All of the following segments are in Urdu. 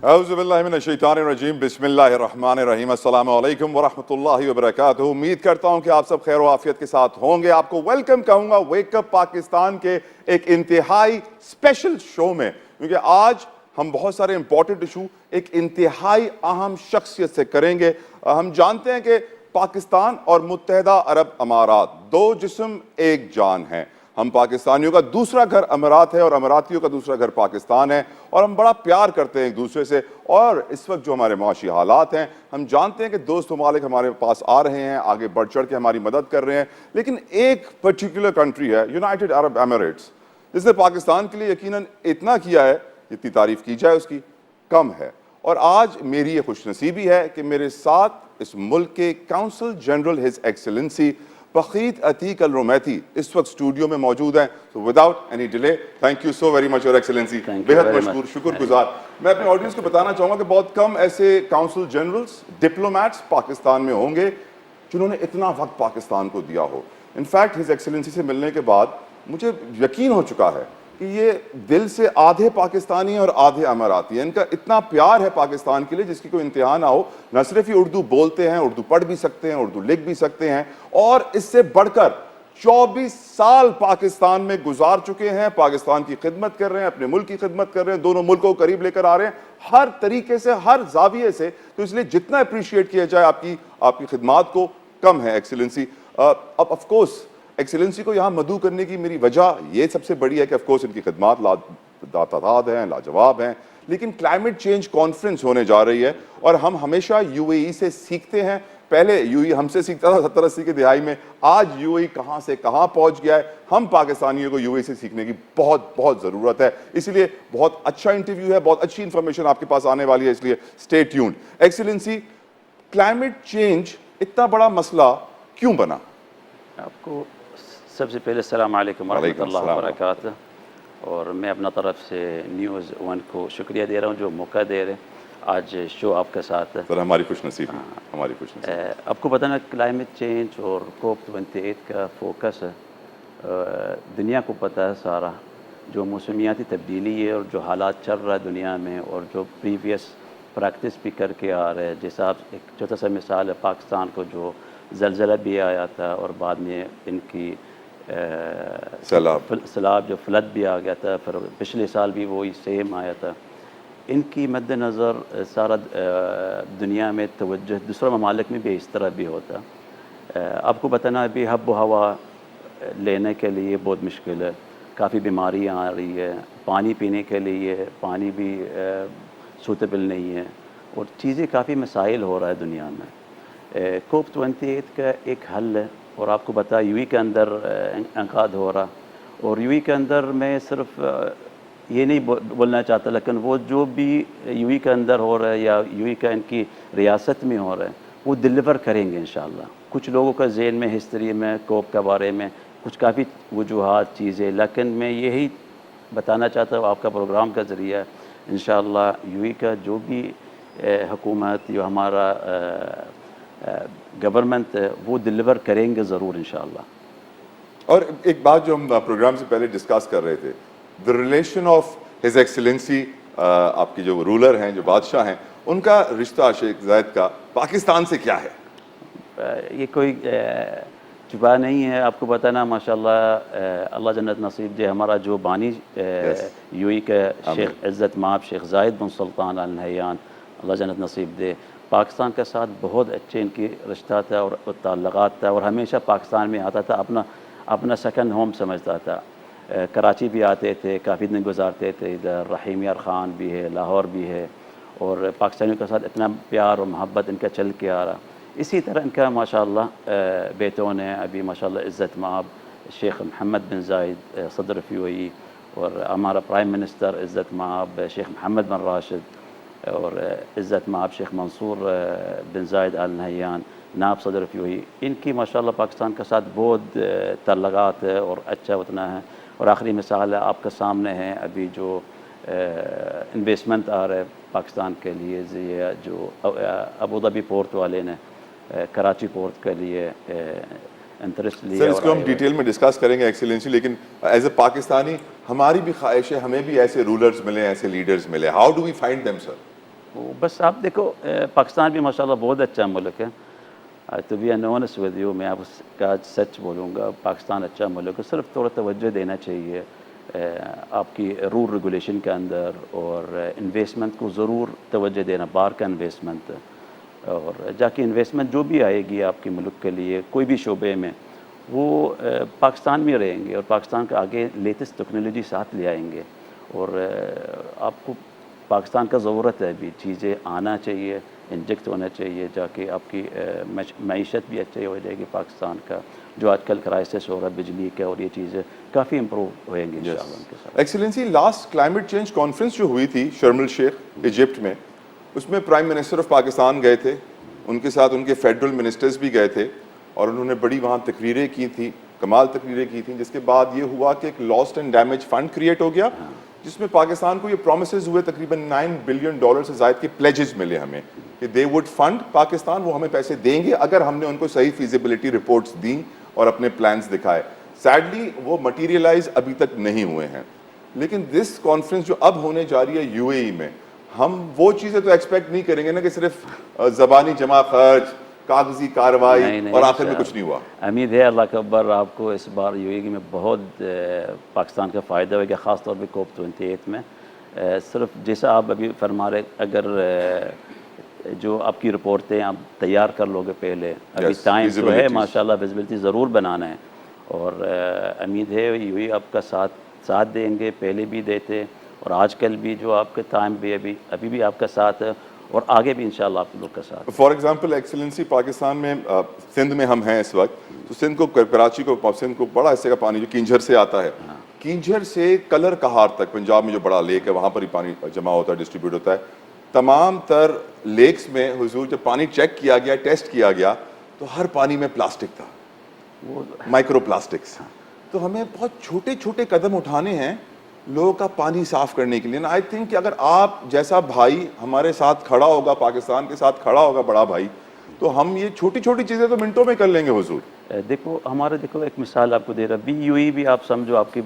اعوذ باللہ من الشیطان الرجیم، بسم اللہ الرحمن الرحیم۔ السلام علیکم ورحمۃ اللہ وبرکاتہ۔ امید کرتا ہوں کہ آپ سب خیر و عافیت کے ساتھ ہوں گے۔ آپ کو ویلکم کہوں گا ویک اپ پاکستان کے ایک انتہائی اسپیشل شو میں، کیونکہ آج ہم بہت سارے امپورٹنٹ ایشو ایک انتہائی اہم شخصیت سے کریں گے۔ ہم جانتے ہیں کہ پاکستان اور متحدہ عرب امارات دو جسم ایک جان ہیں۔ ہم پاکستانیوں کا دوسرا گھر امارات ہے اور اماراتیوں کا دوسرا گھر پاکستان ہے، اور ہم بڑا پیار کرتے ہیں ایک دوسرے سے۔ اور اس وقت جو ہمارے معاشی حالات ہیں، ہم جانتے ہیں کہ دوست ممالک ہمارے پاس آ رہے ہیں، آگے بڑھ چڑھ کے ہماری مدد کر رہے ہیں، لیکن ایک پرٹیکولر کنٹری ہے یونائٹڈ عرب ایمریٹس، جس نے پاکستان کے لیے یقیناً اتنا کیا ہے، جتنی تعریف کی جائے اس کی کم ہے۔ اور آج میری یہ خوش نصیبی ہے کہ میرے ساتھ اس ملک کے consul general his excellency Bakheet Ateeq Al Rumaithi اس وقت اسٹوڈیو میں موجود ہیں۔ So without any delay, thank you so very much your excellency، بہت مشکور، شکر گزار۔ میں اپنے آڈینس کو بتانا چاہوں گا کہ بہت کم ایسے کونسل جنرلز، ڈپلومیٹس پاکستان میں ہوں گے جنہوں نے اتنا وقت پاکستان کو دیا ہو۔ انفیکٹ ہز ایکسیلنسی سے ملنے کے بعد مجھے یقین ہو چکا ہے کہ یہ دل سے آدھے پاکستانی اور آدھے اماراتی ہیں۔ ان کا اتنا پیار ہے پاکستان کے لیے جس کی کوئی انتہا نہ ہو۔ نہ صرف یہ اردو بولتے ہیں، اردو پڑھ بھی سکتے ہیں، اردو لکھ بھی سکتے ہیں، اور اس سے بڑھ کر 24 سال پاکستان میں گزار چکے ہیں، پاکستان کی خدمت کر رہے ہیں، اپنے ملک کی خدمت کر رہے ہیں، دونوں ملکوں کو قریب لے کر آ رہے ہیں ہر طریقے سے، ہر زاویے سے۔ تو اس لیے جتنا اپریشیٹ کیا جائے آپ کی خدمات کو کم ہے ایکسیلنسی۔ اب آف کورس ایکسیلنسی کو یہاں مدعو کرنے کی میری وجہ یہ سب سے بڑی ہے کہ آف کورس ان کی خدمات لاتعداد ہیں، لاجواب ہیں، لیکن کلائمیٹ چینج کانفرنس ہونے جا رہی ہے، اور ہم ہمیشہ یو اے ای سے سیکھتے ہیں۔ پہلے یو اے ای ہم سے سیکھتا تھا 70-80 کی دہائی میں، آج یو اے ای کہاں سے کہاں پہنچ گیا ہے۔ ہم پاکستانیوں کو یو اے ای سے سیکھنے کی بہت ضرورت ہے، اس لیے بہت اچھا انٹرویو ہے، بہت اچھی انفارمیشن آپ کے پاس آنے والی ہے، اس لیے stay tuned. Excellency, climate change اتنا بڑا مسئلہ کیوں بنا؟ آپ کو سب سے پہلے السلام علیکم ورحمۃ اللہ وبرکاتہ، اور میں اپنا طرف سے نیوز 1 کو شکریہ دے رہا ہوں جو موقع دے رہے آج شو آپ کے ساتھ ہے۔ سر ہماری خوش نصیبی، ہماری خوش نصیبی۔ آپ کو پتہ نا کلائمیٹ چینج اور کوپ 28 کا فوکس ہے، دنیا کو پتہ ہے سارا جو موسمیاتی تبدیلی ہے اور جو حالات چل رہا ہے دنیا میں، اور جو پریویس پریکٹس بھی کر کے آ رہے ہیں۔ جیسا آپ ایک چھوٹا سا مثال ہے پاکستان کو جو زلزلہ بھی آیا تھا، اور بعد میں ان کی سیلاب جو فلڈ بھی آ گیا تھا، پھر پچھلے سال بھی وہی سیم آیا تھا۔ ان کی مد نظر سارا دنیا میں توجہ دوسرے ممالک میں بھی اس طرح بھی ہوتا۔ آپ کو بتانا ابھی آب و ہوا لینے کے لیے بہت مشکل ہے، کافی بیماریاں آ رہی ہے، پانی پینے کے لیے پانی بھی سوٹیبل نہیں ہے، اور چیزیں کافی مسائل ہو رہا ہے دنیا میں۔ کوپ 28 کا ایک حل ہے، اور آپ کو بتا یو اے کے اندر انعقاد ہو رہا، اور یو اے کے اندر میں صرف یہ نہیں بولنا چاہتا، لیکن وہ جو بھی یو اے کے اندر ہو رہا ہے یا یو اے کا ان کی ریاست میں ہو رہا ہے وہ ڈلیور کریں گے انشاءاللہ۔ کچھ لوگوں کا ذہن میں ہسٹری میں کوپ کے بارے میں کچھ کافی وجوہات چیزیں، لیکن میں یہی بتانا چاہتا ہوں آپ کا پروگرام کا ذریعہ انشاءاللہ یو اے کا جو بھی حکومت جو ہمارا گورنمنٹ ہے وہ ڈلیور کریں گے ضرور انشاءاللہ۔ اور ایک بات جو ہم پروگرام سے پہلے ڈسکس کر رہے تھے، the relation of his excellency، آپ کی جو رولر ہیں، جو بادشاہ ہیں، ان کا رشتہ شیخ زائد کا پاکستان سے کیا ہے؟ یہ کوئی چھپا نہیں ہے، آپ کو بتانا ماشاءاللہ اللہ جنت نصیب دے، ہمارا جو بانی یو اے کے شیخ عزت مآب شیخ زائد بن سلطان آل نہیان، اللہ جنت نصیب دے، پاکستان کے ساتھ بہت اچھے ان کی رشتہ تھا اور تعلقات تھا، اور ہمیشہ پاکستان میں آتا تھا، اپنا سیکنڈ ہوم سمجھتا تھا۔ کراچی بھی آتے تھے، کافی دن گزارتے تھے ادھر، رحیم یار خان بھی ہے، لاہور بھی ہے، اور پاکستانیوں کے ساتھ اتنا پیار اور محبت ان کا چل کے آ رہا۔ اسی طرح ان کا ماشاءاللہ بیٹوں نے ابھی ماشاءاللہ عزت مآب شیخ محمد بن زائد صدر یو اے ای، اور ہمارا پرائم منسٹر عزت مآب شیخ محمد بن راشد، اور عزت مآب شیخ منصور بن زائد آل نہیان نائب صدر یو اے ای، ان کی ماشاءاللہ پاکستان کے ساتھ بہت تعلقات ہے اور اچھا اتنا ہے۔ اور آخری مثال ہے آپ کے سامنے ہے ابھی جو انویسٹمنٹ آ رہا ہے پاکستان کے لیے، جو ابوظہبی پورٹ والے نے کراچی پورٹ کے لیے انٹرسٹ لیا۔ سر اس کو ہم ڈیٹیل میں ڈسکس کریں گے ایکسیلنسی، لیکن ایز اے پاکستانی ہماری بھی خواہش ہے ہمیں بھی ایسے رولرز ملیں، ایسے لیڈرز ملیں۔ How do we find them sir? بس آپ دیکھو پاکستان بھی ماشاءاللہ بہت اچھا ملک ہے. تو بی انونس ود یو، میں آپ کا سچ بولوں گا، پاکستان اچھا ملک ہے. صرف تھوڑا توجہ دینا چاہیے آپ کی رول ریگولیشن کے اندر، اور انویسٹمنٹ کو ضرور توجہ دینا، باہر کا انویسٹمنٹ. اور جا کے انویسٹمنٹ جو بھی آئے گی آپ کے ملک کے لیے کوئی بھی شعبے میں، وہ پاکستان میں رہیں گے، اور پاکستان کا آگے لیٹسٹ ٹیکنالوجی ساتھ لے آئیں گے. اور آپ کو پاکستان کا ضرورت ہے، ابھی چیزیں آنا چاہیے، انجیکٹ ہونا چاہیے، جا کے آپ کی معیشت بھی اچھی ہو جائے گی. پاکستان کا جو آج کل کرائسس ہو رہا ہے بجلی کا، اور یہ چیزیں کافی امپروو ہوئیں گی انشاءاللہ ان کے ساتھ. Excellency, last climate change conference جو ہوئی تھی شرم الشیخ ایجپٹ میں، اس میں پرائم منسٹر آف پاکستان گئے تھے، ان کے ساتھ ان کے فیڈرل منسٹرز بھی گئے تھے، اور انہوں نے بڑی وہاں تقریریں کی تھیں، کمال تقریریں کی تھیں، جس کے بعد یہ ہوا کہ ایک loss and damage fund create ہو گیا، جس میں پاکستان کو یہ پرومسز ہوئے تقریباً $9 بلین سے زائد کے پلیجز ملے ہمیں کہ دے وڈ فنڈ پاکستان، وہ ہمیں پیسے دیں گے اگر ہم نے ان کو صحیح فیزیبلٹی رپورٹس دیں اور اپنے پلانز دکھائے. سیڈلی وہ مٹیریلائز ابھی تک نہیں ہوئے ہیں. لیکن دس کانفرنس جو اب ہونے جا رہی ہے یو اے ای میں، ہم وہ چیزیں تو ایکسپیکٹ نہیں کریں گے نا کہ صرف زبانی جمع خرچ، کاغذی کارروائی اور آخر میں کچھ نہیں ہوا. امید ہے اللہ کا اکبر آپ کو اس بار یو اے ای میں بہت پاکستان کا فائدہ ہوگا، خاص طور پہ COP 28 میں. صرف جیسا آپ ابھی فرما رہے، اگر جو آپ کی رپورٹیں آپ تیار کر لو گے پہلے، ابھی ٹائم تو ہے ماشاءاللہ، ویزیبلٹی ضرور بنانا ہے. اور امید ہے یو اے ای آپ کا ساتھ دیں گے، پہلے بھی دیتے اور آج کل بھی جو آپ کے ٹائم بھی ابھی بھی آپ کا ساتھ ہے، اور آگے بھی انشاءاللہ آپ لوگ کا ساتھ. فار ایگزامپل ایکسیلنسی، پاکستان میں سندھ میں ہم ہیں اس وقت، تو سندھ کو، کراچی کو، سندھ کو بڑا حصے کا پانی جو کینجھر سے آتا ہے، کینجھر سے کلر کہار تک، پنجاب میں جو بڑا لیک ہے وہاں پر ہی پانی جمع ہوتا ہے، ڈسٹریبیوٹ ہوتا ہے. تمام تر لیکس میں حضور جب پانی چیک کیا گیا، ٹیسٹ کیا گیا، تو ہر پانی میں پلاسٹک تھا، مائکرو پلاسٹکس. تو ہمیں بہت چھوٹے چھوٹے قدم اٹھانے ہیں لوگوں کا پانی صاف کرنے کے لیے. آئی تھنک کہ اگر آپ جیسا بھائی ہمارے ساتھ کھڑا ہوگا، پاکستان کے ساتھ کھڑا ہوگا بڑا بھائی، تو ہم یہ چھوٹی چھوٹی چیزیں تو منٹوں میں کر لیں گے حضور. دیکھو دیکھو ایک مثال آپ کو دے رہا، یو اے ای بھی آپ سمجھو آپ کی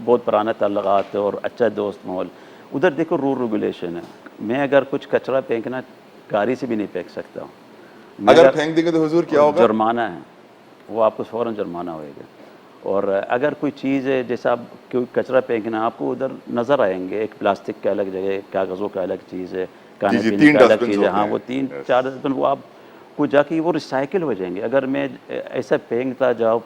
بہت پرانا تعلقات اور اچھا دوست ماحول. ادھر دیکھو رول ریگولیشن ہے، میں اگر کچھ کچرا پھینکنا گاڑی سے بھی نہیں پھینک سکتا ہوں. اگر پھینک دیں گے تو حضور کیا ہوگا؟ جرمانہ ہے، وہ آپ کو فوراً جرمانہ ہوئے گا. اور اگر کوئی چیز ہے جیسا آپ کوئی کچرا پھینکنا، آپ کو ادھر نظر آئیں گے، ایک پلاسٹک کا الگ جگہ، کاغذوں کا الگ چیز ہے، کھانے پینے کا الگ چیز ہے. ہاں وہ 3-4 ڈسٹبن، وہ آپ کو جا کے وہ ریسائیکل ہو جائیں گے. اگر میں ایسا پھینکتا جاؤ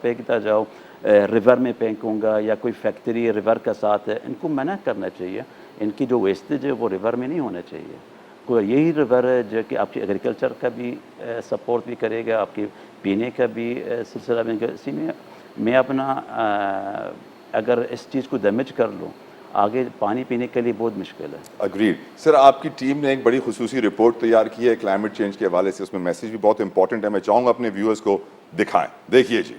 ریور میں پھینکوں گا، یا کوئی فیکٹری ریور کا ساتھ ہے، ان کو منع کرنا چاہیے. ان کی جو ویسٹیج ہے وہ ریور میں نہیں ہونا چاہیے. کوئی یہی ریور ہے جو کہ آپ کی ایگریکلچر کا بھی سپورٹ بھی کرے گا، آپ کی پینے کا بھی سلسلہ میں. اسی میں اپنا اگر اس چیز کو ڈیمیج کر لوں، آگے پانی پینے کے لیے بہت مشکل ہے. اگریڈ. سر، آپ کی ٹیم نے ایک بڑی خصوصی رپورٹ تیار کی ہے کلائمیٹ چینج کے حوالے سے، اس میں میسیج بھی بہت امپورٹنٹ ہے، میں چاہوں گا اپنے ویورز کو دکھائیں. دیکھیے جی.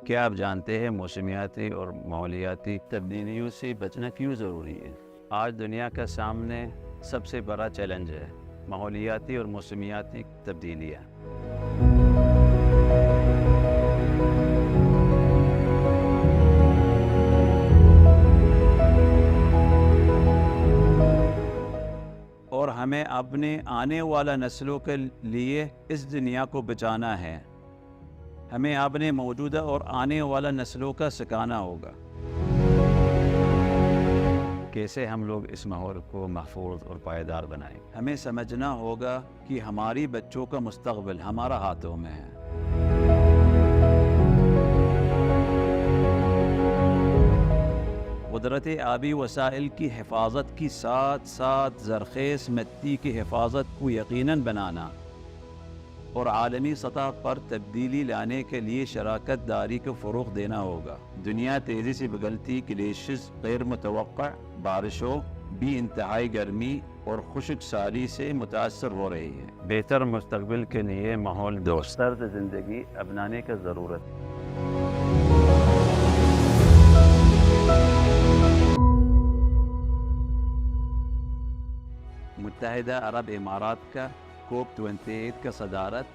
کیا آپ جانتے ہیں موسمیاتی اور ماحولیاتی تبدیلیوں سے بچنا کیوں ضروری ہے؟ آج دنیا کا سامنے سب سے بڑا چیلنج ہے ماحولیاتی اور موسمیاتی تبدیلیاں. اور ہمیں اپنے آنے والا نسلوں کے لیے اس دنیا کو بچانا ہے. ہمیں اپنے موجودہ اور آنے والا نسلوں کا سکھانا ہوگا کیسے ہم لوگ اس ماحول کو محفوظ اور پائیدار بنائیں. ہمیں سمجھنا ہوگا کہ ہماری بچوں کا مستقبل ہمارا ہاتھوں میں ہے. قدرتی آبی وسائل کی حفاظت کی ساتھ ساتھ زرخیز مٹی کی حفاظت کو یقیناً بنانا اور عالمی سطح پر تبدیلی لانے کے لیے شراکت داری کو فروغ دینا ہوگا۔ دنیا تیزی سے بدلتی گلیشیئرز، غیر متوقع بارشوں، بھی انتہائی گرمی اور خشک سالی سے متاثر ہو رہی ہے۔ بہتر مستقبل کے لیے ماحول دوست طرز زندگی اپنانے کی ضرورت ہے۔ متحدہ عرب امارات کا کوپ 28 کا صدارت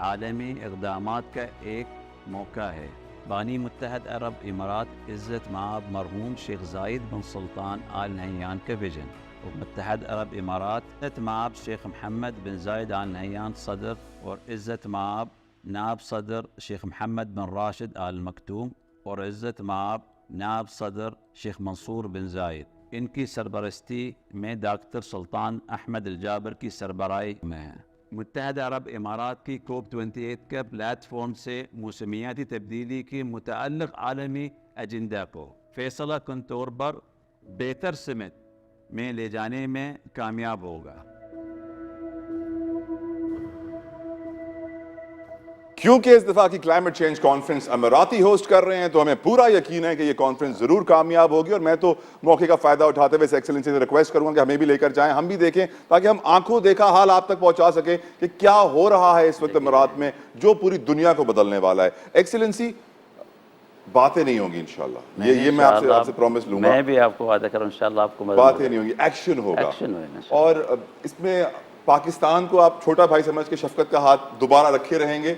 عالمی اقدامات کا ایک موقع ہے۔ بانی متحد عرب امارات عزت مآب مرحوم شیخ زاید بن سلطان آل نہیان کا ویژن، اور متحد عرب امارات عزت مآب شیخ محمد بن زاید آل نہیان صدر، اور عزت مآب نائب صدر شیخ محمد بن راشد آل مکتوم، اور عزت مآب نائب صدر شیخ منصور بن زاید، ان کی سربرستی میں ڈاکٹر سلطان احمد الجابر کی سربراہی میں ہے۔ متحدہ عرب امارات کی کوپ 28 کا پلیٹ فارم سے موسمیاتی تبدیلی کے متعلق عالمی ایجنڈا کو فیصلہ کن طور پر بہتر سمت میں لے جانے میں کامیاب ہوگا۔ کیونکہ اس دفعہ کی کلائمیٹ چینج کانفرنس اماراتی ہوسٹ کر رہے ہیں تو ہمیں پورا یقین ہے کہ یہ کانفرنس ضرور کامیاب ہوگی، اور میں تو موقع کا فائدہ اٹھاتے ہوئے ایکسلنسی سے ریکویسٹ کروں گا کہ ہمیں بھی لے کر جائیں، ہم بھی دیکھیں، تاکہ ہم آنکھوں دیکھا حال آپ تک پہنچا سکیں کہ کیا ہو رہا ہے اس وقت امارات میں جو پوری دنیا کو بدلنے والا ہے۔ ایکسلنسی، باتیں نہیں ہوں گی انشاءاللہ، یہ میں آپ سے پرومس لوں گا، میں بھی آپ کو وعدہ کروں انشاءاللہ آپ کو مدد باتیں نہیں ہوں گی، ایکشن ہوگا۔ ایکشن ہوئے اور اس میں پاکستان کو آپ چھوٹا بھائی سمجھ کے شفقت کا ہاتھ دوبارہ رکھے رہیں گے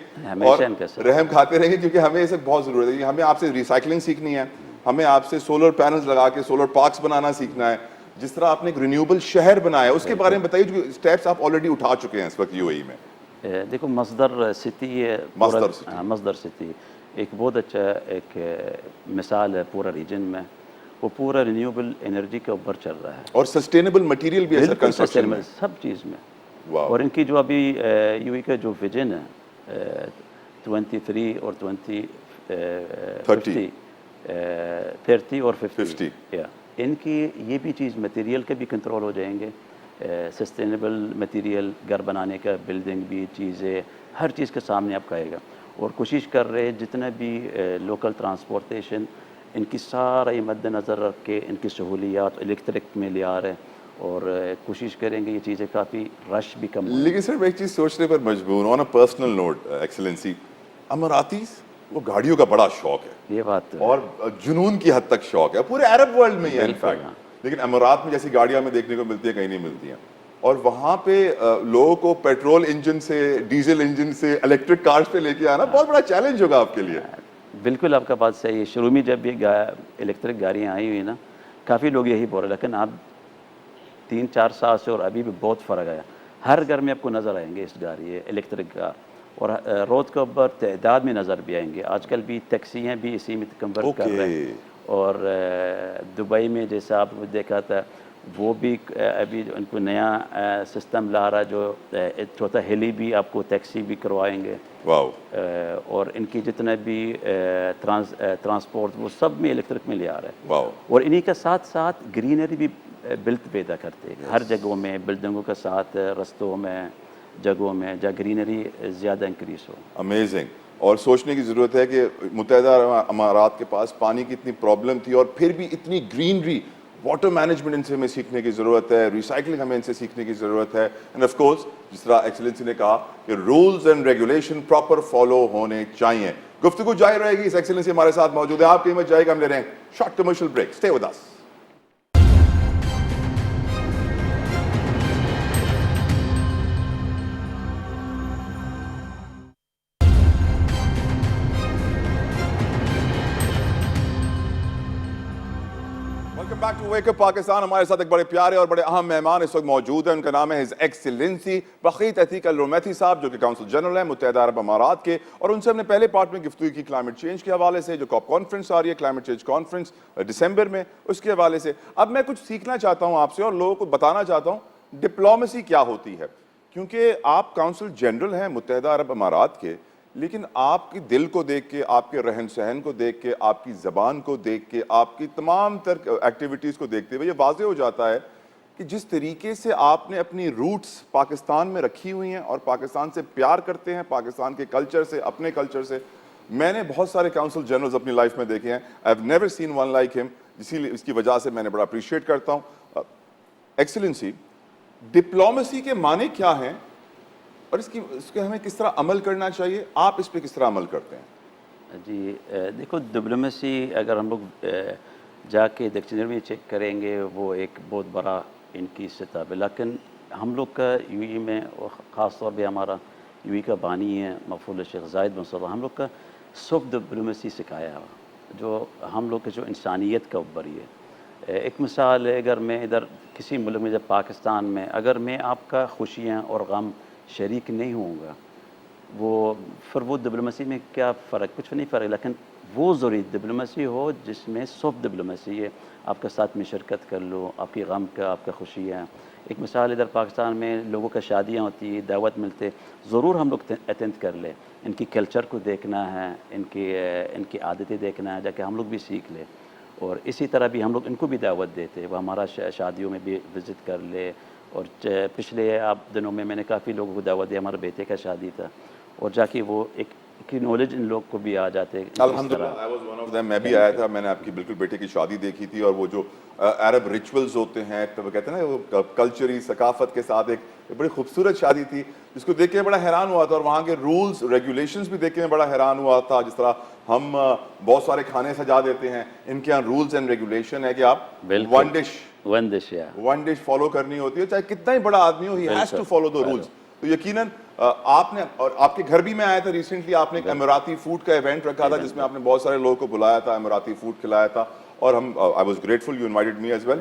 اور رحم کھاتے رہیں گے، کیونکہ ہمیں اسے بہت ضرورت ہے۔ ہمیں آپ سے ریسائکلنگ سیکھنی ہے، ہمیں آپ سے سولر پینلز لگا کے سولر پارکس بنانا سیکھنا ہے، جس طرح آپ نے ایک رینیوبل شہر بنایا ہے اس کے بارے میں بتائیے، جو اسٹیپس آپ آلریڈی اٹھا چکے ہیں اس وقت UAE میں۔ دیکھو مصدر سٹی ہے، مصدر سٹی ایک بہت اچھا ایک مثال ہے پورا ریجن میں، وہ پورا رینیوبل انرجی کے اوپر چل رہا ہے اور سسٹینیبل مٹیریل بھی ہے کنسٹرکشن میں، سب چیز میں۔ اور ان کی جو ابھی UAE کا جو ویژن ہے 23 اور 30 اور 50، ان کی یہ بھی چیز مٹیریل کے بھی کنٹرول ہو جائیں گے، سسٹینیبل مٹیریل، گھر بنانے کا، بلڈنگ بھی، چیزیں، ہر چیز کے سامنے آپ کہے گا۔ اور کوشش کر رہے ہیں جتنے بھی لوکل ٹرانسپورٹیشن، ان کی سارا مد نظر رکھ کے ان کی سہولیات الیکٹرک میں لے آ رہے ہیں، اور کوشش کریں گے یہ چیزیں کافی رش بھی کم ہو۔ لیکن صرف ایک چیز سوچنے پر مجبور ہوں، آن اے پرسنل نوٹ ایکسلنسی، اماراتیز وہ گاڑیوں کا بڑا شوق ہے، یہ بات اور جنون کی حد تک شوق ہے، پورے عرب ورلڈ میں یہ انفیکٹ، لیکن امارات میں جیسی گاڑیاں ہمیں دیکھنے کو ملتی ہیں کہیں نہیں ملتی ہیں، اور وہاں پہ لوگوں کو پیٹرول انجن سے، ڈیزل انجن سے الیکٹرک کارز پہ لے کے آنا بہت بڑا چیلنج ہوگا آپ کے لیے۔ بالکل آپ کا بات صحیح ہے، شروع میں جب یہ الیکٹرک گاڑیاں آئی ہوئی نا، کافی لوگ یہی بول رہے، لیکن اب 3-4 سال سے اور ابھی بھی بہت فرق آیا، ہر گھر میں آپ کو نظر آئیں گے اس گاڑی الیکٹرک کار، اور روڈ کے اوپر تعداد میں نظر بھی آئیں گے۔ آج کل بھی ٹیکسیاں بھی اسی میں کنورٹ کر رہے ہیں، اور دبئی میں جیسا آپ نے دیکھا تھا وہ بھی ابھی ان کو نیا سسٹم لا رہا، جو چھوٹا ہیلی بھی آپ کو ٹیکسی بھی کروائیں گے، اور ان کی جتنے بھی ٹرانسپورٹ وہ سب میں الیکٹرک میں لے آ رہے ہیں، اور انہی کے ساتھ ساتھ گرینری بھی بلٹ پیدا کرتے ہیں ہر جگہوں میں، بلڈنگوں کے ساتھ، رستوں میں، جگہوں میں جہاں گرینری زیادہ انکریز ہو۔ امیزنگ۔ اور سوچنے کی ضرورت ہے کہ متحدہ امارات کے پاس پانی کی اتنی پرابلم تھی، اور پھر بھی اتنی گرینری، واٹر مینجمنٹ ان سے ہمیں سیکھنے کی ضرورت ہے، ریسائکلنگ ہمیں ان سے سیکھنے کی ضرورت ہے، اینڈ آف کورس جس طرح ایکسلنسی نے کہا کہ rules and regulation proper follow ہونے چاہیے۔ گفتگو جاری رہے گی، اس ایکسلنسی ہمارے ساتھ موجود ہے، آپ کی ہمت جائے گا، ہم لے رہے ہیں short commercial break, stay with us. Welcome back to wake up Pakistan. ہمارے ساتھ ایک بڑے پیارے اور بڑے اہم مہمان اس وقت موجود ہیں، ان کا نام ہے ہز ایکسیلنسی بقیت عتیق الرومیتی صاحب، جو کہ کونسل جنرل ہیں متحدہ عرب امارات کے، اور ان سے ہم نے پہلے پارٹ میں گفتگو کی کلائمیٹ چینج کے حوالے سے، جو کاپ کانفرنس آ رہی ہے کلائمیٹ چینج کانفرنس دسمبر میں، اس کے حوالے سے۔ اب میں کچھ سیکھنا چاہتا ہوں آپ سے اور لوگوں کو بتانا چاہتا ہوں ڈپلومیسی کیا ہوتی ہے، کیونکہ آپ کونسل جنرل ہیں متحدہ عرب امارات کے، لیکن آپ کی دل کو دیکھ کے، آپ کے رہن سہن کو دیکھ کے، آپ کی زبان کو دیکھ کے، آپ کی تمام تر ایکٹیویٹیز کو دیکھتے ہوئے یہ واضح ہو جاتا ہے کہ جس طریقے سے آپ نے اپنی روٹس پاکستان میں رکھی ہوئی ہیں اور پاکستان سے پیار کرتے ہیں, پاکستان کے کلچر سے, اپنے کلچر سے. میں نے بہت سارے کاؤنسل جنرلز اپنی لائف میں دیکھے ہیں, I have never seen one like ہم, اسی لیے اس کی وجہ سے میں نے بڑا اپریشیٹ کرتا ہوں. ایکسلنسی, ڈپلومیسی کے معنی کیا ہیں اور اس کے ہمیں کس طرح عمل کرنا چاہیے, آپ اس پہ کس طرح عمل کرتے ہیں؟ جی دیکھو, ڈپلومیسی اگر ہم لوگ جا کے ڈکشنری میں چیک کریں گے وہ ایک بہت بڑا ان کی سطح ہے, لیکن ہم لوگ کا یو ای میں, خاص طور پہ ہمارا یو ای کا بانی ہے مغفور شیخ زاہد بن سلطان, ہم لوگ کا سب ڈپلومیسی سکھایا ہوا, جو ہم لوگ کے جو انسانیت کا اوپری ہے. ایک مثال ہے, اگر میں ادھر کسی ملک میں, جب پاکستان میں, اگر میں آپ کا خوشیاں اور غم شریک نہیں ہوں گا, پھر وہ ڈپلومیسی میں کیا فرق, کچھ نہیں فرق. لیکن وہ ضروری ڈپلومیسی ہو جس میں سب ڈپلومیسی ہے, آپ کا ساتھ میں شرکت کر لو, آپ کی غم کا, آپ کا خوشیاں. ایک مثال, ادھر پاکستان میں لوگوں کا شادیاں ہوتی ہیں, دعوت ملتے, ضرور ہم لوگ اٹینڈ کر لیں, ان کی کلچر کو دیکھنا ہے, ان کی عادتیں دیکھنا ہے, جا کے ہم لوگ بھی سیکھ لیں. اور اسی طرح بھی ہم لوگ ان کو بھی دعوت دیتے, وہ ہمارا شادیوں میں بھی وزٹ کر لے. اور پچھلے دنوں میں نے کافی لوگوں کو دعوت دی, ہمارے بیٹے کا شادی تھا, اور جا کے وہ ایک نالج ان لوگ کو بھی آ جاتے. الحمدللہ, I was one of them. میں بھی آیا تھا, میں نے آپ کی بالکل بیٹے کی شادی دیکھی تھی, اور وہ جو عرب ریچولز ہوتے ہیں, تو وہ کہتے ہیں نا, وہ کلچری ثقافت کے ساتھ ایک بڑی خوبصورت شادی تھی, جس کو دیکھ کے بڑا حیران ہوا تھا. اور وہاں کے رولز ریگولیشنز بھی دیکھ کے میں بڑا حیران ہوا تھا. جس طرح ہم بہت سارے کھانے سجا دیتے ہیں, ان کے یہاں رولز اینڈ ریگولیشن ہے کہ آپ ون ڈش فالو کرنی ہوتی ہے, چاہے کتنا ہی بڑا آدمی ہو, he has to follow the rules. تو یقیناً آپ نے, اور آپ کے گھر بھی میں آیا تھا ریسنٹلی, آپ نے ایک اماراتی فوڈ کا ایونٹ رکھا تھا, جس میں آپ نے بہت سارے لوگوں کو بلایا تھا, اماراتی فوڈ کھلایا تھا, اور I was grateful you invited me as well.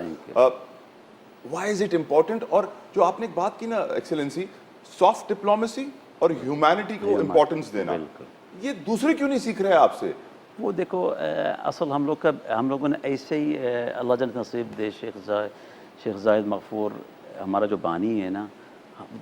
Why is it important? اور جو آپ نے ایک بات کی نا ایکسلنسی, سافٹ ڈپلومیسی اور ہیومینٹی کو امپورٹنس دینا, یہ دوسرے کیوں نہیں سیکھ رہے آپ سے؟ وہ دیکھو, اصل ہم لوگوں نے ایسے ہی, اللہ جل نصیب دے, شیخ زاہد مغفور ہمارا جو بانی ہے نا,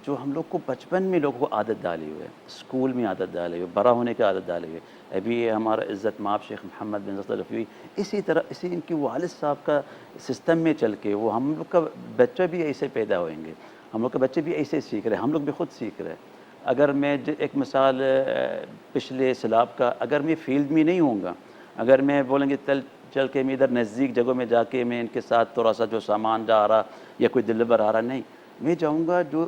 جو ہم لوگ کو بچپن میں لوگوں کو عادت ڈالی ہوئے, اسکول میں عادت ڈالی ہوئی, بڑا ہونے کی عادت ڈالی ہوئی. ابھی ہمارا عزت مآب شیخ محمد بن زید الرفیعی, اسی طرح ان کی والد صاحب کا سسٹم میں چل کے وہ ہم لوگ کا بچے بھی ایسے پیدا ہوئیں گے, ہم لوگ کے بچے بھی ایسے سیکھ رہے ہیں, ہم لوگ بھی خود سیکھ رہے ہیں. اگر میں ایک مثال پچھلے سیلاب کا, اگر میں فیلڈ میں نہیں ہوں گا, اگر میں بولیں گے چل کے میں ادھر نزدیک جگہوں میں جا کے میں ان کے ساتھ تھوڑا سا جو سامان جا رہا یا کوئی ڈلیور آ رہا, نہیں, میں جاؤں گا جو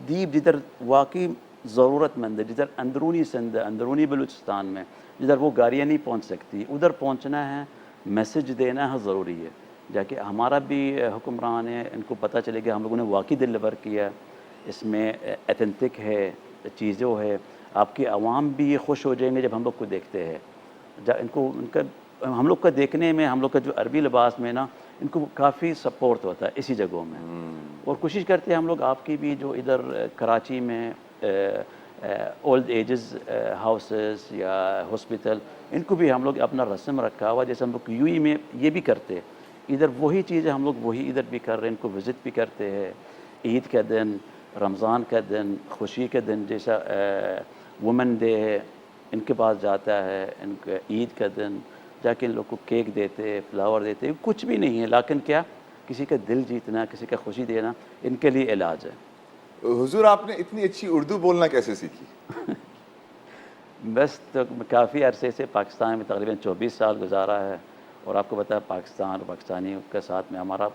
دیپ جدھر واقعی ضرورت مند ہے, جدھر اندرونی سندھ, اندرونی بلوچستان میں جدھر وہ گاڑیاں نہیں پہنچ سکتی, ادھر پہنچنا ہے, میسج دینا ہے ضروری ہے. جا کے ہمارا بھی حکمران ہے, ان کو پتہ چلے کہ ہم لوگوں نے واقعی ڈلیور کیا, اس میں ایتھنٹک ہے چیزوں ہے, آپ کے عوام بھی یہ خوش ہو جائیں گے جب ہم لوگ کو دیکھتے ہیں. ہم لوگ کا دیکھنے میں, ہم لوگ کا جو عربی لباس میں نا, ان کو کافی سپورٹ ہوتا ہے اسی جگہوں میں. اور کوشش کرتے ہیں ہم لوگ آپ کی بھی جو ادھر کراچی میں اولڈ ایجز ہاؤسز یا ہاسپٹل, ان کو بھی ہم لوگ اپنا رسم رکھا ہوا, جیسے ہم لوگ یو ای میں یہ بھی کرتے ہیں, ادھر وہی چیزیں ہم لوگ وہی ادھر بھی کر رہے ہیں, ان کو وزٹ بھی کرتے ہیں. عید کا دن, رمضان کا دن, خوشی کا دن, جیسا وومن ڈے ہے, ان کے پاس جاتا ہے, ان کا عید کا دن جا کے ان لوگ کو کیک دیتے, فلاور دیتے, کچھ بھی نہیں ہے, لیکن کیا, کسی کا دل جیتنا, کسی کا خوشی دینا, ان کے لیے علاج ہے. حضور, آپ نے اتنی اچھی اردو بولنا کیسے سیکھی؟ بس تو کافی عرصے سے پاکستان میں تقریباً 24 سال گزارا ہے, اور آپ کو پتہ ہے پاکستان اور پاکستانیوں کے ساتھ میں ہمارا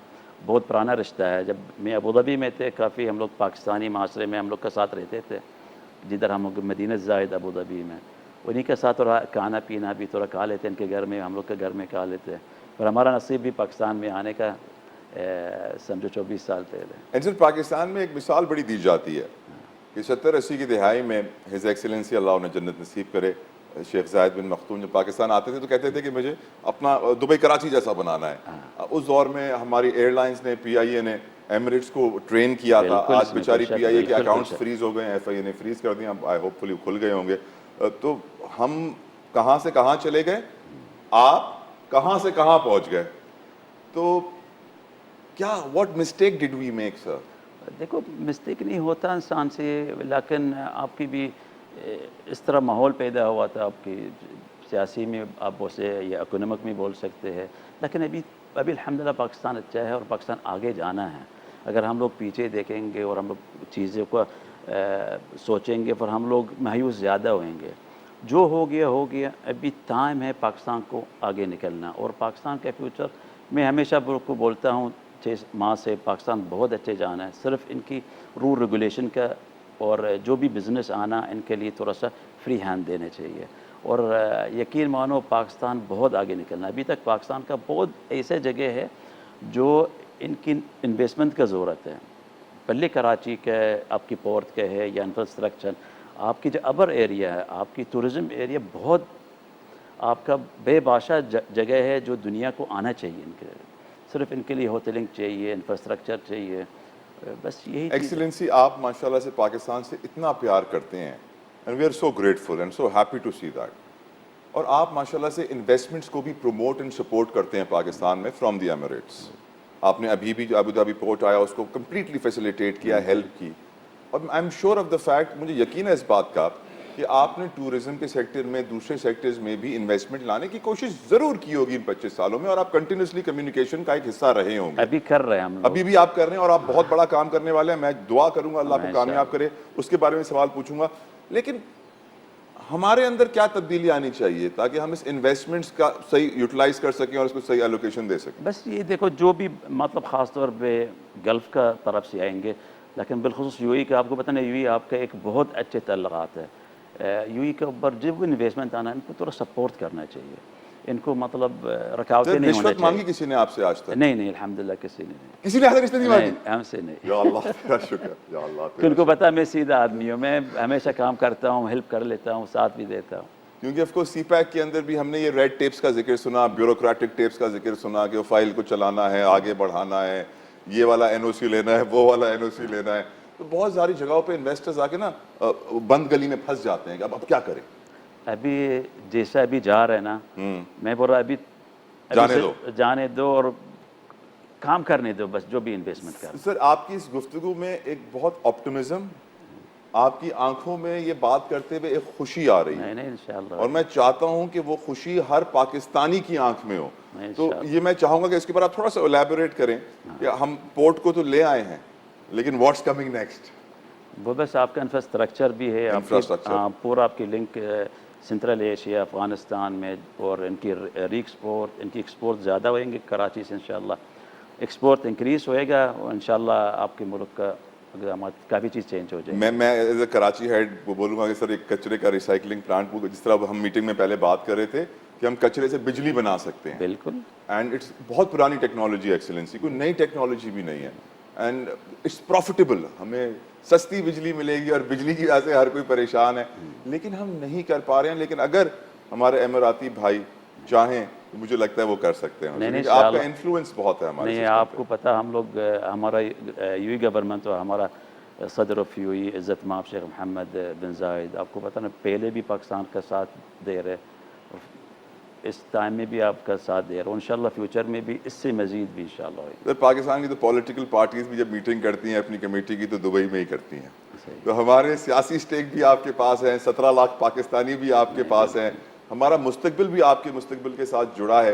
بہت پرانا رشتہ ہے. جب میں ابوظہبی میں تھے, کافی ہم لوگ پاکستانی معاشرے میں ہم لوگ کا ساتھ رہتے تھے, جدھر ہم لوگ مدینہ زائد ابوظہبی میں, انہیں کے ساتھ تھوڑا کھانا پینا بھی تھوڑا کھا لیتے, ان کے گھر میں, ہم لوگ کے گھر میں کھا لیتے. پر ہمارا نصیب بھی پاکستان میں آنے کا سمجھو 24 سال پہلے. اینسر, پاکستان میں ایک مثال بڑی دی جاتی ہے کہ 70-80 کی دہائی میں ہز ایکسیلنسی, اللہ انہیں جنت نصیب کرے, شیخ زاہد بن مختوم جب پاکستان آتے تھے تو کہتے تھے کہ مجھے اپنا دبئی کراچی جیسا بنانا ہے. اس دور میں ہماری ایئر لائنس نے, پی آئی اے نے ایمریٹس کو ٹرین کیا تھا. آج بیچاری پی آئی اے کے اکاؤنٹس فریز ہو گئے ہیں, ایف آئی اے نے فریز کر دیا, آئی ہوپ فلی کھل گئے ہوں گے. تو ہم کہاں سے کہاں چلے گئے, آپ کہاں سے کہاں پہنچ گئے. تو کیا, واٹ مسٹیک ڈڈ وی میک سر؟ دیکھو, مسٹیک نہیں ہوتا انسان سے, لیکن آپ کی بھی اس طرح ماحول پیدا ہوا تھا, آپ کی سیاسی میں آپ اسے یا اکنامک میں بول سکتے ہیں, لیکن ابھی الحمدللہ پاکستان اچھا ہے اور پاکستان آگے جانا ہے. اگر ہم لوگ پیچھے دیکھیں گے اور ہم لوگ چیزوں کو سوچیں گے، پھر ہم لوگ مایوس زیادہ ہوئیں گے. جو ہو گیا. ابھی ٹائم ہے پاکستان کو آگے نکلنا، اور پاکستان کا فیوچر میں ہمیشہ کو بولتا ہوں 6 ماہ سے پاکستان بہت اچھے جانا ہے. صرف ان کی رول ریگولیشن کا اور جو بھی بزنس آنا ان کے لیے تھوڑا سا فری ہینڈ دینے چاہیے، اور یقین مانو پاکستان بہت آگے نکلنا ہے. ابھی تک پاکستان کا بہت ایسے جگہ ہے جو ان کی انویسٹمنٹ کا ضرورت ہے. پہلے کراچی کا آپ کی پورٹ کا ہے یا انفراسٹرکچر، آپ کی جو ابر ایریا ہے، آپ کی ٹورزم ایریا بہت آپ کا بے باشا جگہ ہے جو دنیا کو آنا چاہیے. ان کے صرف ان کے لیے ہوٹلنگ چاہیے، انفراسٹرکچر چاہیے، بس یہی چیز ہے. ایکسیلنسی آپ ماشاءاللہ سے پاکستان سے اتنا پیار کرتے ہیں and we are so grateful and so happy to see that. اور آپ ماشاءاللہ سے انویسٹمنٹس کو بھی پروموٹ اینڈ سپورٹ کرتے ہیں پاکستان میں فرام دی ایمریٹس. آپ نے ابھی بھی جو ابو دھابی پورٹ آیا اس کو کمپلیٹلی فیسیلیٹیٹ کیا، ہیلپ کی. اور I am sure of the fact, مجھے یقین ہے اس بات کا کہ آپ نے ٹورزم کے سیکٹر میں دوسرے سیکٹرز میں بھی انویسٹمنٹ لانے کی کوشش ضرور کی ہوگی ان 25 سالوں میں، اور آپ کنٹینیوسلی کمیونیکیشن کا ایک حصہ رہے ہوں گے. ابھی کر رہے ہیں ہم لوگ، ابھی بھی آپ کر رہے ہیں، اور آپ بہت بڑا کام کرنے والے ہیں. میں دعا کروں گا اللہ کو کامیاب کرے. اس کے بارے میں سوال پوچھوں گا، لیکن ہمارے اندر کیا تبدیلی آنی چاہیے تاکہ ہم اس انویسٹمنٹس کا صحیح یوٹیلائز کر سکیں اور اس کو صحیح ایلوکیشن دے سکیں؟ بس یہ دیکھو جو بھی مطلب خاص طور پہ گلف کا طرف سے آئیں گے، لیکن بالخصوص یو ای کا آپ کو پتہ نہیں، یو ای آپ کا ایک بہت اچھے تعلقات ہے. یو ای کے اوپر جب انویسٹمنٹ آنا ہے ان کو تھوڑا سپورٹ کرنا چاہیے. ان کو مطلب رکاوٹیں نہیں ہونا رشوت مانگی چاہیے. کسی نے آپ سے آج تک؟ نہیں الحمدللہ کسی نے نہیں. کسی نے آج تک رشوت نہیں مانگی؟ نہیں ہم سے نہیں. یا اللہ تیرا شکر، یا اللہ کہ ان کو پتہ میں سیدھا آدمی ہوں، میں ہمیشہ کام کرتا ہوں، ہیلپ کر لیتا ہوں، ساتھ بھی دیتا ہوں. کیونکہ آف کورس سی پیک کے اندر بھی ہم نے یہ ریڈ ٹیپس کا ذکر سنا، بیوروکریٹک ٹیپس کا ذکر سنا کہ وہ فائل کو چلانا ہے، آگے بڑھانا ہے، یہ والا این او سی لینا ہے، وہ والا این او سی لینا ہے. تو بہت ساری جگہوں پہ انویسٹرز آ کے نا بند گلی میں پھنس جاتے ہیں کہ اب کیا کریں. ابھی جیسا ابھی جا رہے ہیں نا، میں بول رہا ابھی جانے دو اور کام کرنے دو، بس جو بھی انویسٹمنٹ کر. سر آپ کی اس گفتگو میں ایک بہت آپٹمزم، آپ کی آنکھوں میں یہ بات کرتے ہوئے ایک خوشی آ رہی ہے، نہیں انشاءاللہ، اور میں چاہتا ہوں کہ وہ خوشی ہر پاکستانی کی آنکھ میں ہو. تو یہ میں چاہوں گا کہ اس کے اوپر آپ تھوڑا سا الیبوریٹ کریں کہ ہم پورٹ کو تو لے آئے ہیں، لیکن واٹس کمنگ نیکسٹ؟ وہ بس آپ کا انفراسٹرکچر بھی ہے، پورا آپ کی لنک سنٹرل ایشیا، افغانستان میں، اور ان کی ان کی ایکسپورٹ زیادہ ہوئیں گے کراچی سے. انشاءاللہ ایکسپورٹ انکریز ہوئے گا، اور انشاءاللہ آپ کے ملک کا کافی چیز چینج ہو جائے گی. میں ایز اے کراچی ہیڈ وہ بولوں گا کہ سر ایک کچرے کا ریسائکلنگ پلانٹ، جس طرح ہم میٹنگ میں پہلے بات کر رہے تھے کہ ہم کچرے سے بجلی بنا سکتے ہیں. بالکل. اینڈ اٹس بہت پرانی ٹیکنالوجی ایکسیلنسی، کوئی نئی ٹیکنالوجی بھی نہیں ہے. اینڈ اٹس پروفیٹیبل، ہمیں سستی بجلی ملے گی اور بجلی کی وجہ سے ہر کوئی پریشان ہے، لیکن ہم نہیں کر پا رہے ہیں. لیکن اگر ہمارے اماراتی بھائی چاہیں تو مجھے لگتا ہے وہ کر سکتے ہیں. نہیں آپ کا انفلوئنس بہت ہے ہمارے. نہیں آپ کو پتہ، ہم لوگ ہمارا یو ای گورنمنٹ اور ہمارا صدر آف یو ای عزت مآب شیخ محمد بن زاید، آپ کو پتہ نا پہلے بھی پاکستان کا ساتھ دے رہے، اس ٹائم میں بھی آپ کا ساتھ دے رہے، اور انشاءاللہ فیوچر میں بھی اس سے مزید بھی انشاءاللہ ہوگی. پاکستان کی تو پولیٹیکل پارٹیز بھی جب میٹنگ کرتی ہیں اپنی کمیٹی کی تو دبئی میں ہی کرتی ہیں. تو ہمارے سیاسی اسٹیک بھی آپ کے پاس ہیں، 17 لاکھ پاکستانی بھی آپ کے پاس ہیں، ہمارا مستقبل بھی آپ کے مستقبل کے ساتھ جڑا ہے.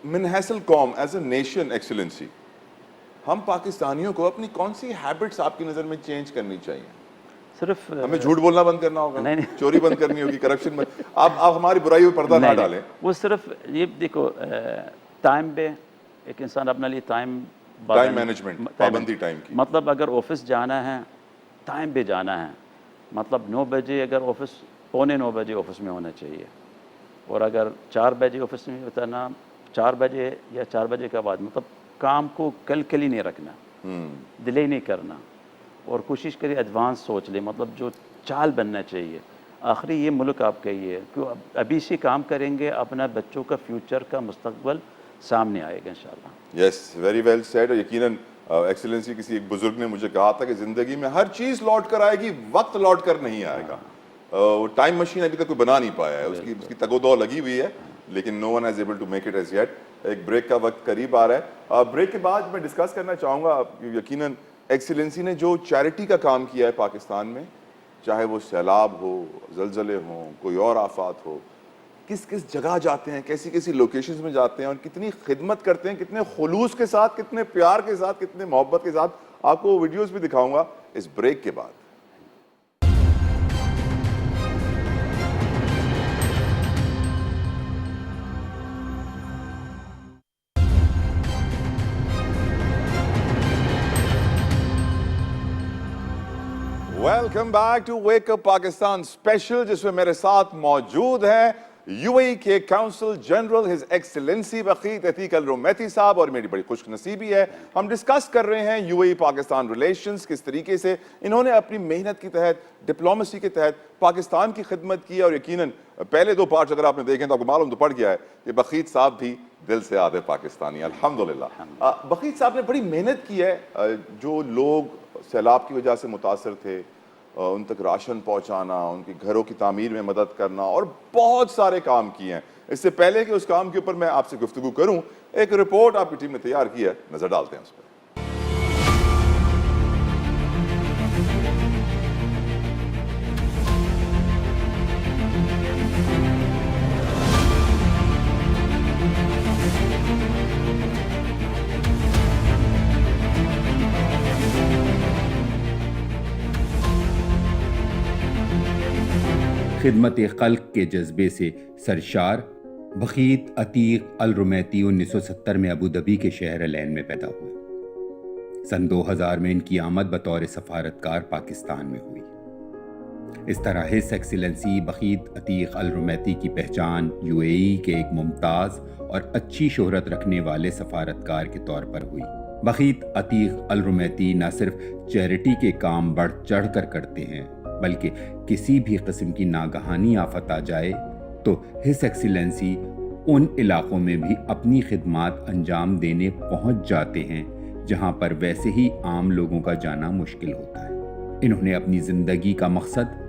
من حیث القوم، ایز اے نیشن ایکسیلنسی، ہم پاکستانیوں کو اپنی کون سی ہیبٹس آپ کی نظر میں چینج کرنی چاہیے؟ صرف ہمیں جھوٹ بولنا بند کرنا ہوگا، نہیں چوری بند کرنی ہوگی، کرپشن بند. آپ ہماری برائی پہ پردہ نہ ڈالیں. وہ صرف یہ دیکھو ٹائم پہ ایک انسان اپنے لیے ٹائم مینجمنٹ، پابندی ٹائم کی. مطلب اگر آفس جانا ہے ٹائم پہ جانا ہے، مطلب 9 بجے اگر آفس، 8:45 بجے آفس میں ہونا چاہیے. اور اگر 4 بجے آفس میں اترنا، 4 بجے یا 4 بجے کے بعد، مطلب کام کو کل ہی نہیں رکھنا، ڈیلے نہیں کرنا، اور کوشش کرے ایڈوانس سوچ لیں، مطلب جو چال بننا چاہیے. آخری یہ ملک آپ کا ہی ہے، کیوں ابھی سے کام کریں گے اپنا بچوں کا فیوچر کا مستقبل سامنے آئے گا انشاءاللہ. یس، ویری ویل سیڈ. اور یقیناً ایکسیلنسی کسی ایک بزرگ نے مجھے کہا تھا کہ زندگی میں ہر چیز لوٹ کر آئے گی، وقت لوٹ کر نہیں آئے گا. ٹائم مشین ابھی تک کوئی بنا نہیں پایا ہے، اس کی تگ و دو لگی ہوئی ہے، لیکن no one has able to make it as yet. ایک بریک کا وقت قریب آ رہا ہے. بریک کے بعد میں ڈسکس کرنا چاہوں گا، یقیناً ایکسیلنسی نے جو چیریٹی کا کام کیا ہے پاکستان میں، چاہے وہ سیلاب ہو، زلزلے ہوں، کوئی اور آفات ہو، کس کس جگہ جاتے ہیں, کیسی کیسی لوکیشنز میں جاتے ہیں, اور کتنی خدمت کرتے ہیں, کتنے خلوص کے ساتھ, کتنے پیار کے ساتھ, کتنے محبت کے ساتھ. آپ کو ویڈیوز بھی دکھاؤں گا اس بریک کے بعد. Welcome back to wake up Pakistan special, جس میں میرے ساتھ موجود ہیں یو اے ای کے consul general his excellency Bakheet Ateeq Al Rumaithi صاحب, اور میری بڑی خوش نصیبی ہے ہم ڈسکس کر رہے ہیں you A E Pakistan relations, کس طریقے سے انہوں نے اپنی محنت کی تحت, ڈپلومیسی کے تحت پاکستان کی خدمت کی. اور یقیناً پہلے 2 پارٹس اگر آپ نے دیکھیں تو آپ کو معلوم تو پڑ گیا ہے کہ بخیت صاحب بھی دل سے آدھے پاکستانی الحمدللہ. بخیت صاحب نے بڑی محنت کی ہے, جو لوگ سیلاب کی وجہ سے متاثر تھے ان تک راشن پہنچانا, ان کے گھروں کی تعمیر میں مدد کرنا, اور بہت سارے کام کیے ہیں. اس سے پہلے کہ اس کام کے اوپر میں آپ سے گفتگو کروں, ایک رپورٹ آپ کی ٹیم نے تیار کی ہے, نظر ڈالتے ہیں اس پر. خدمت خلق کے جذبے سے سرشار بخیت عتیق الرومیتی 1970 میں ابوظبی کے شہر العین میں پیدا ہوئے. سن 2000 میں ان کی آمد بطور سفارتکار پاکستان میں ہوئی. اس طرح ہز ایکسیلنسی بخیت عتیق الرومیتی کی پہچان یو اے ای کے ایک ممتاز اور اچھی شہرت رکھنے والے سفارتکار کے طور پر ہوئی. بخیت عتیق الرومیتی نہ صرف چیریٹی کے کام بڑھ چڑھ کر کرتے ہیں, بلکہ کسی بھی قسم کی ناگہانی آفت آ جائے تو ہز ایکسیلنسی ان علاقوں میں بھی اپنی خدمات انجام دینے پہنچ جاتے ہیں جہاں پر ویسے ہی عام لوگوں کا جانا مشکل ہوتا ہے. انہوں نے اپنی زندگی کا مقصد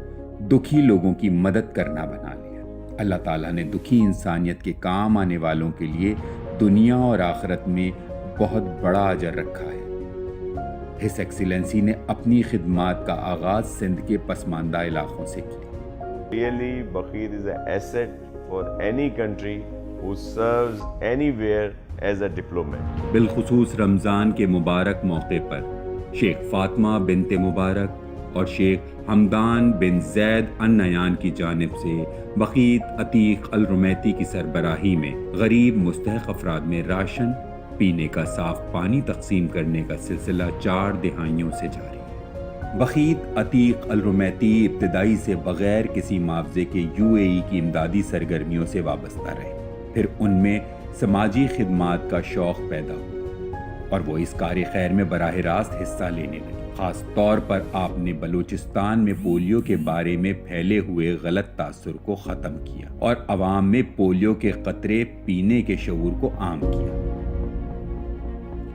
دکھی لوگوں کی مدد کرنا بنا لیا. اللہ تعالیٰ نے دکھی انسانیت کے کام آنے والوں کے لیے دنیا اور آخرت میں بہت بڑا اجر رکھا ہے. ہز ایکسیلنسی نے اپنی خدمات کا آغاز سندھ کے پسماندہ علاقوں سے کیا. Really, Bakhit is an asset for any country who serves anywhere as a diplomat. بالخصوص رمضان کے مبارک موقع پر شیخ فاطمہ بنت مبارک اور شیخ حمدان بن زید النیان کی جانب سے بخیت عتیق الرومیتی کی سربراہی میں غریب مستحق افراد میں راشن, پینے کا صاف پانی تقسیم کرنے کا سلسلہ 4 دہائیوں سے جاری ہے. بخیت عتیق الرومیتی ابتدائی سے بغیر کسی معاوضے کے یو اے ای کی امدادی سرگرمیوں سے وابستہ رہے. پھر ان میں سماجی خدمات کا شوق پیدا ہوا اور وہ اس کار خیر میں براہ راست حصہ لینے لگے. خاص طور پر آپ نے بلوچستان میں پولیو کے بارے میں پھیلے ہوئے غلط تاثر کو ختم کیا اور عوام میں پولیو کے قطرے پینے کے شعور کو عام کیا.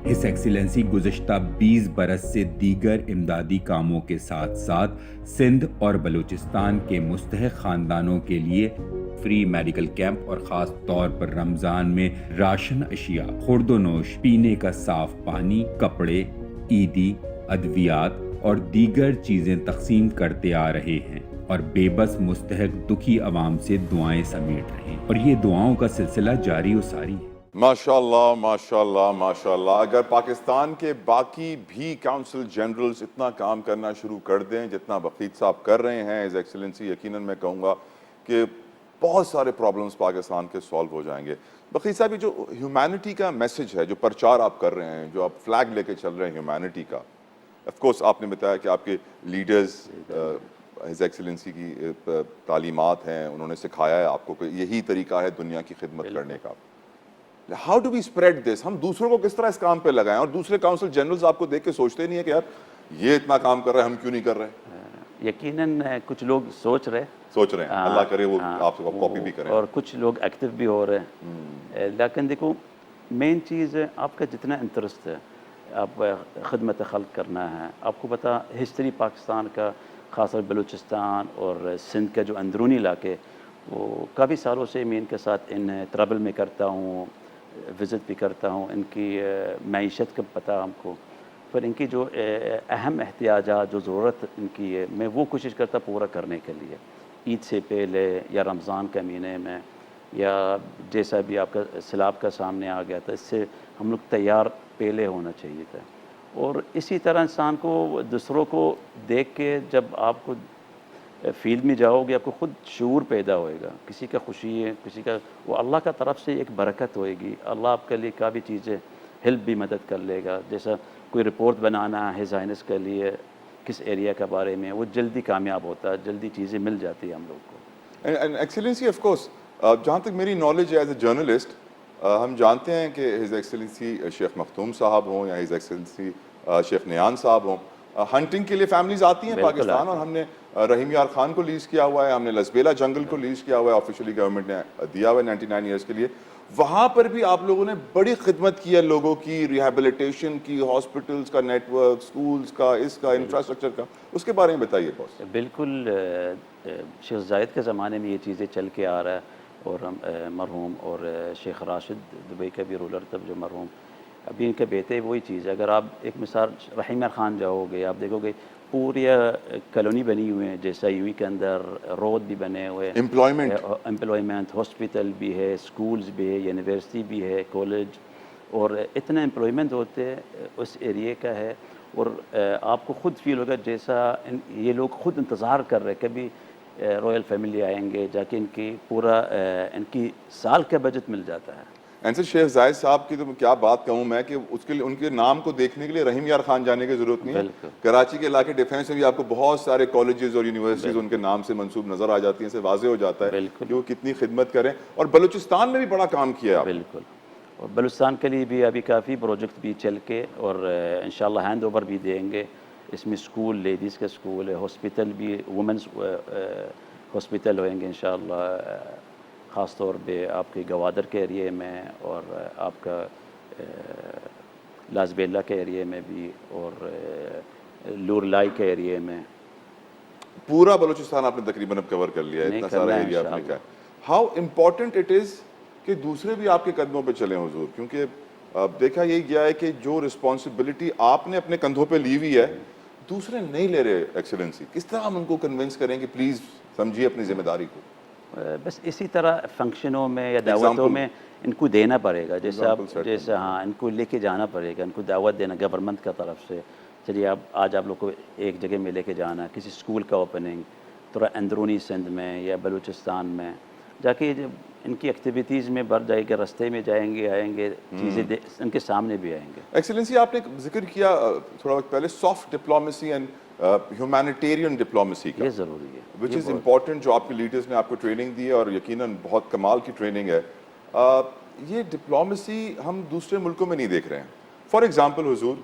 ہز ایکسیلنسی گزشتہ 20 برس سے دیگر امدادی کاموں کے ساتھ ساتھ سندھ اور بلوچستان کے مستحق خاندانوں کے لیے فری میڈیکل کیمپ اور خاص طور پر رمضان میں راشن اشیاء, خورد و نوش, پینے کا صاف پانی, کپڑے, عیدی, ادویات اور دیگر چیزیں تقسیم کرتے آ رہے ہیں اور بے بس مستحق دکھی عوام سے دعائیں سمیٹ رہے ہیں, اور یہ دعاؤں کا سلسلہ جاری و ساری ہے. ماشاءاللہ ماشاءاللہ ماشاءاللہ. اگر پاکستان کے باقی بھی کونسل جنرلز اتنا کام کرنا شروع کر دیں جتنا بخیت صاحب کر رہے ہیں ہز ایکسیلنسی, یقیناً میں کہوں گا کہ بہت سارے پرابلمز پاکستان کے سالو ہو جائیں گے. بخیت صاحب, یہ جو ہیومینٹی کا میسج ہے, جو پرچار آپ کر رہے ہیں, جو آپ فلیگ لے کے چل رہے ہیں ہیومینٹی کا, آف کورس آپ نے بتایا کہ آپ کے لیڈرز ہز ایکسیلنسی کی تعلیمات ہیں, انہوں نے سکھایا ہے آپ کو کہ یہی طریقہ ہے دنیا کی خدمت کرنے کا. How do we spread this? ہم دوسروں کو کس طرح اس کام پہ لگائیں, اور دوسرے کونسل جنرلز آپ کو دیکھ کے سوچتے نہیں ہے کہ یار یہ اتنا کام کر رہے ہیں, ہم کیوں نہیں کر رہے؟ یقیناً کچھ لوگ سوچ رہے ہیں, اللہ کرے وہ آپ سے کاپی بھی کریں, اور کچھ لوگ ایکٹیو بھی ہو رہے ہیں. لیکن دیکھو, مین چیز ہے آپ کا جتنا انٹرسٹ ہے, آپ خدمت خلق کرنا ہے. آپ کو پتہ ہسٹری پاکستان کا, خاص طور بلوچستان اور سندھ کا جو اندرونی علاقے, وہ کافی سالوں سے میں ان کے ساتھ ان ٹریول میں کرتا ہوں, وزٹ بھی کرتا ہوں. ان کی معیشت کا پتہ ہم کو, پر ان کی جو اہم احتیاجات, جو ضرورت ان کی ہے, میں وہ کوشش کرتا پورا کرنے کے لیے. عید سے پہلے یا رمضان کے مہینے میں یا جیسا بھی آپ کا سیلاب کا سامنے آ گیا تھا، اس سے ہم لوگ تیار پہلے ہونا چاہیے تھا. اور اسی طرح انسان کو دوسروں کو دیکھ کے جب آپ کو فیلڈ میں جاؤ گے آپ کو خود شعور پیدا ہوئے گا. کسی کا خوشی ہے، کسی کا وہ اللہ کا طرف سے ایک برکت ہوئے گی. اللہ آپ کے لیے کافی چیزیں ہیلپ بھی مدد کر لے گا. جیسا کوئی رپورٹ بنانا ہے سائنس کے لیے کس ایریا کے بارے میں، وہ جلدی کامیاب ہوتا ہے، جلدی چیزیں مل جاتی ہیں ہم لوگ کو. ایکسیلنسی آف کورس جہاں تک میری نالج ہے ایز اے جرنلسٹ، ہم جانتے ہیں کہ ہز ایکسیلنسی شیخ مختوم صاحب ہوں یا ہز ایکسیلنسی شیخ نیان صاحب ہوں، ہنٹنگ کے لیے فیملیز آتی ہیں بالکل پاکستان، آتی اور ہم نے رحیم یار خان کو لیز کیا ہوا ہے، ہم نے لسبیلا جنگل کو لیز کیا ہوا ہے، آفیشلی گورنمنٹ نے دیا ہوا ہے 99 ایئرس کے لیے. وہاں پر بھی آپ لوگوں نے بڑی خدمت کی ہے لوگوں کی، ریہیبلیٹیشن کی، ہاسپٹلس کا نیٹ ورک، سکولز کا، اس کا انفراسٹرکچر کا، اس کے بارے میں بتائیے باس. بالکل شیخ زاید کے زمانے میں یہ چیزیں چل کے آ رہا ہے. اور مرحوم اور شیخ راشد دبئی کا بھی رولر تب جو مرحوم، ابھی ان کے بیٹے وہی چیز ہے. اگر آپ ایک مثال رحیم خان جاؤ گے آپ دیکھو گے پوری کالونی بنی ہوئے ہیں، جیسا یو کے اندر روڈ بھی بنے ہوئے، امپلائمنٹ، ہاسپٹل بھی ہے، سکولز بھی ہے، یونیورسٹی بھی ہے، کالج، اور اتنا امپلائمنٹ ہوتے اس ایریے کا ہے. اور آپ کو خود فیل ہوگا جیسا یہ لوگ خود انتظار کر رہے کبھی رائل فیملی آئیں گے، جا کے ان کی پورا ان کی سال کا بجٹ مل جاتا ہے. اینسر شیخ زاید صاحب کی تو کیا بات کہوں میں کہ اس کے لیے ان کے نام کو دیکھنے کے لیے رحیم یار خان جانے کی ضرورت نہیں ہے. بالکل. کراچی کے علاقے ڈیفینس میں بھی آپ کو بہت سارے کالجز اور یونیورسٹیز ان کے نام سے منسوب نظر آ جاتی ہیں، سے واضح ہو جاتا ہے بالکل. کہ وہ کتنی خدمت کریں. اور بلوچستان میں بھی بڑا کام کیا ہے آپ نے. بالکل. اور بلوچستان کے لیے بھی ابھی کافی پروجیکٹ بھی چل کے اور انشاءاللہ ہینڈ اوور بھی دیں گے. اس میں اسکول، لیڈیز کا اسکول ہے، ہاسپٹل بھی، وومنس ہاسپٹل ہوئیں گے انشاءاللہ، خاص طور پہ آپ کے گوادر کے ایریے میں اور آپ کا لازبیلا کے ایریے میں بھی اور لورلائی کے ایریے میں. پورا بلوچستان آپ نے تقریباً اب کور کر لیا ہے، اتنا سارا ایریا آپ نے کہا. ہاؤ امپورٹنٹ اٹ از کہ دوسرے بھی آپ کے قدموں پہ چلیں حضور، کیونکہ دیکھا یہی گیا ہے کہ جو رسپانسبلٹی آپ نے اپنے کندھوں پہ لی ہوئی ہے دوسرے نہیں لے رہے. ایکسیلنسی کس طرح ہم ان کو کنونس کریں کہ پلیز سمجھیے اپنی ذمہ داری کو؟ بس اسی طرح فنکشنوں میں یا دعوتوں میں ان کو دینا پڑے گا، جیسے ہاں ان کو لے کے جانا پڑے گا، ان کو دعوت دینا گورنمنٹ کا طرف سے. چلیے اب آج آپ لوگ کو ایک جگہ میں لے کے جانا ہے، کسی اسکول کا اوپننگ تھوڑا اندرونی سندھ میں یا بلوچستان میں جا کے جب ان کی ایکٹیویٹیز میں بڑھ جائے گا، رستے میں جائیں گے، آئیں گے، چیزیں ان کے سامنے بھی آئیں گے. ایکسیلنسی آپ نے ذکر کیا تھوڑا وقت پہلے soft diplomacy and humanitarian diplomacy کا، یہ ضروری ہے، وچ از امپورٹنٹ، جو آپ کے لیڈرز نے آپ کو ٹریننگ دی ہے اور یقیناً بہت کمال کی ٹریننگ ہے. یہ ڈپلومیسی ہم دوسرے ملکوں میں نہیں دیکھ رہے ہیں. فار ایگزامپل حضور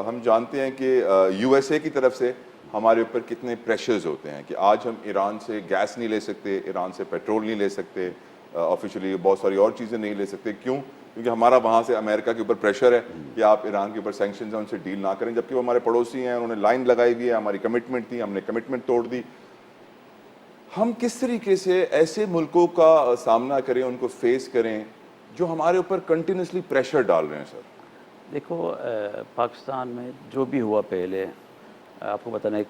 ہم جانتے ہیں کہ یو ایس اے کی طرف سے ہمارے اوپر کتنے پریشرز ہوتے ہیں کہ آج ہم ایران سے گیس نہیں لے سکتے، ایران سے پیٹرول نہیں لے سکتے، آفیشلی بہت ساری اور چیزیں نہیں لے سکتے. کیوں؟ کیونکہ ہمارا وہاں سے امریکہ کے اوپر پریشر ہے کہ آپ ایران کے اوپر سینکشنز ہیں ان سے ڈیل نہ کریں، جبکہ وہ ہمارے پڑوسی ہیں، انہوں نے لائن لگائی ہوئی ہے، ہماری کمٹمنٹ تھی، ہم نے کمٹمنٹ توڑ دی. ہم کس طریقے سے ایسے ملکوں کا سامنا کریں، ان کو فیس کریں جو ہمارے اوپر کنٹینیوسلی پریشر ڈال رہے ہیں؟ سر دیکھو پاکستان میں جو بھی ہوا پہلے آپ کو بتانا ایک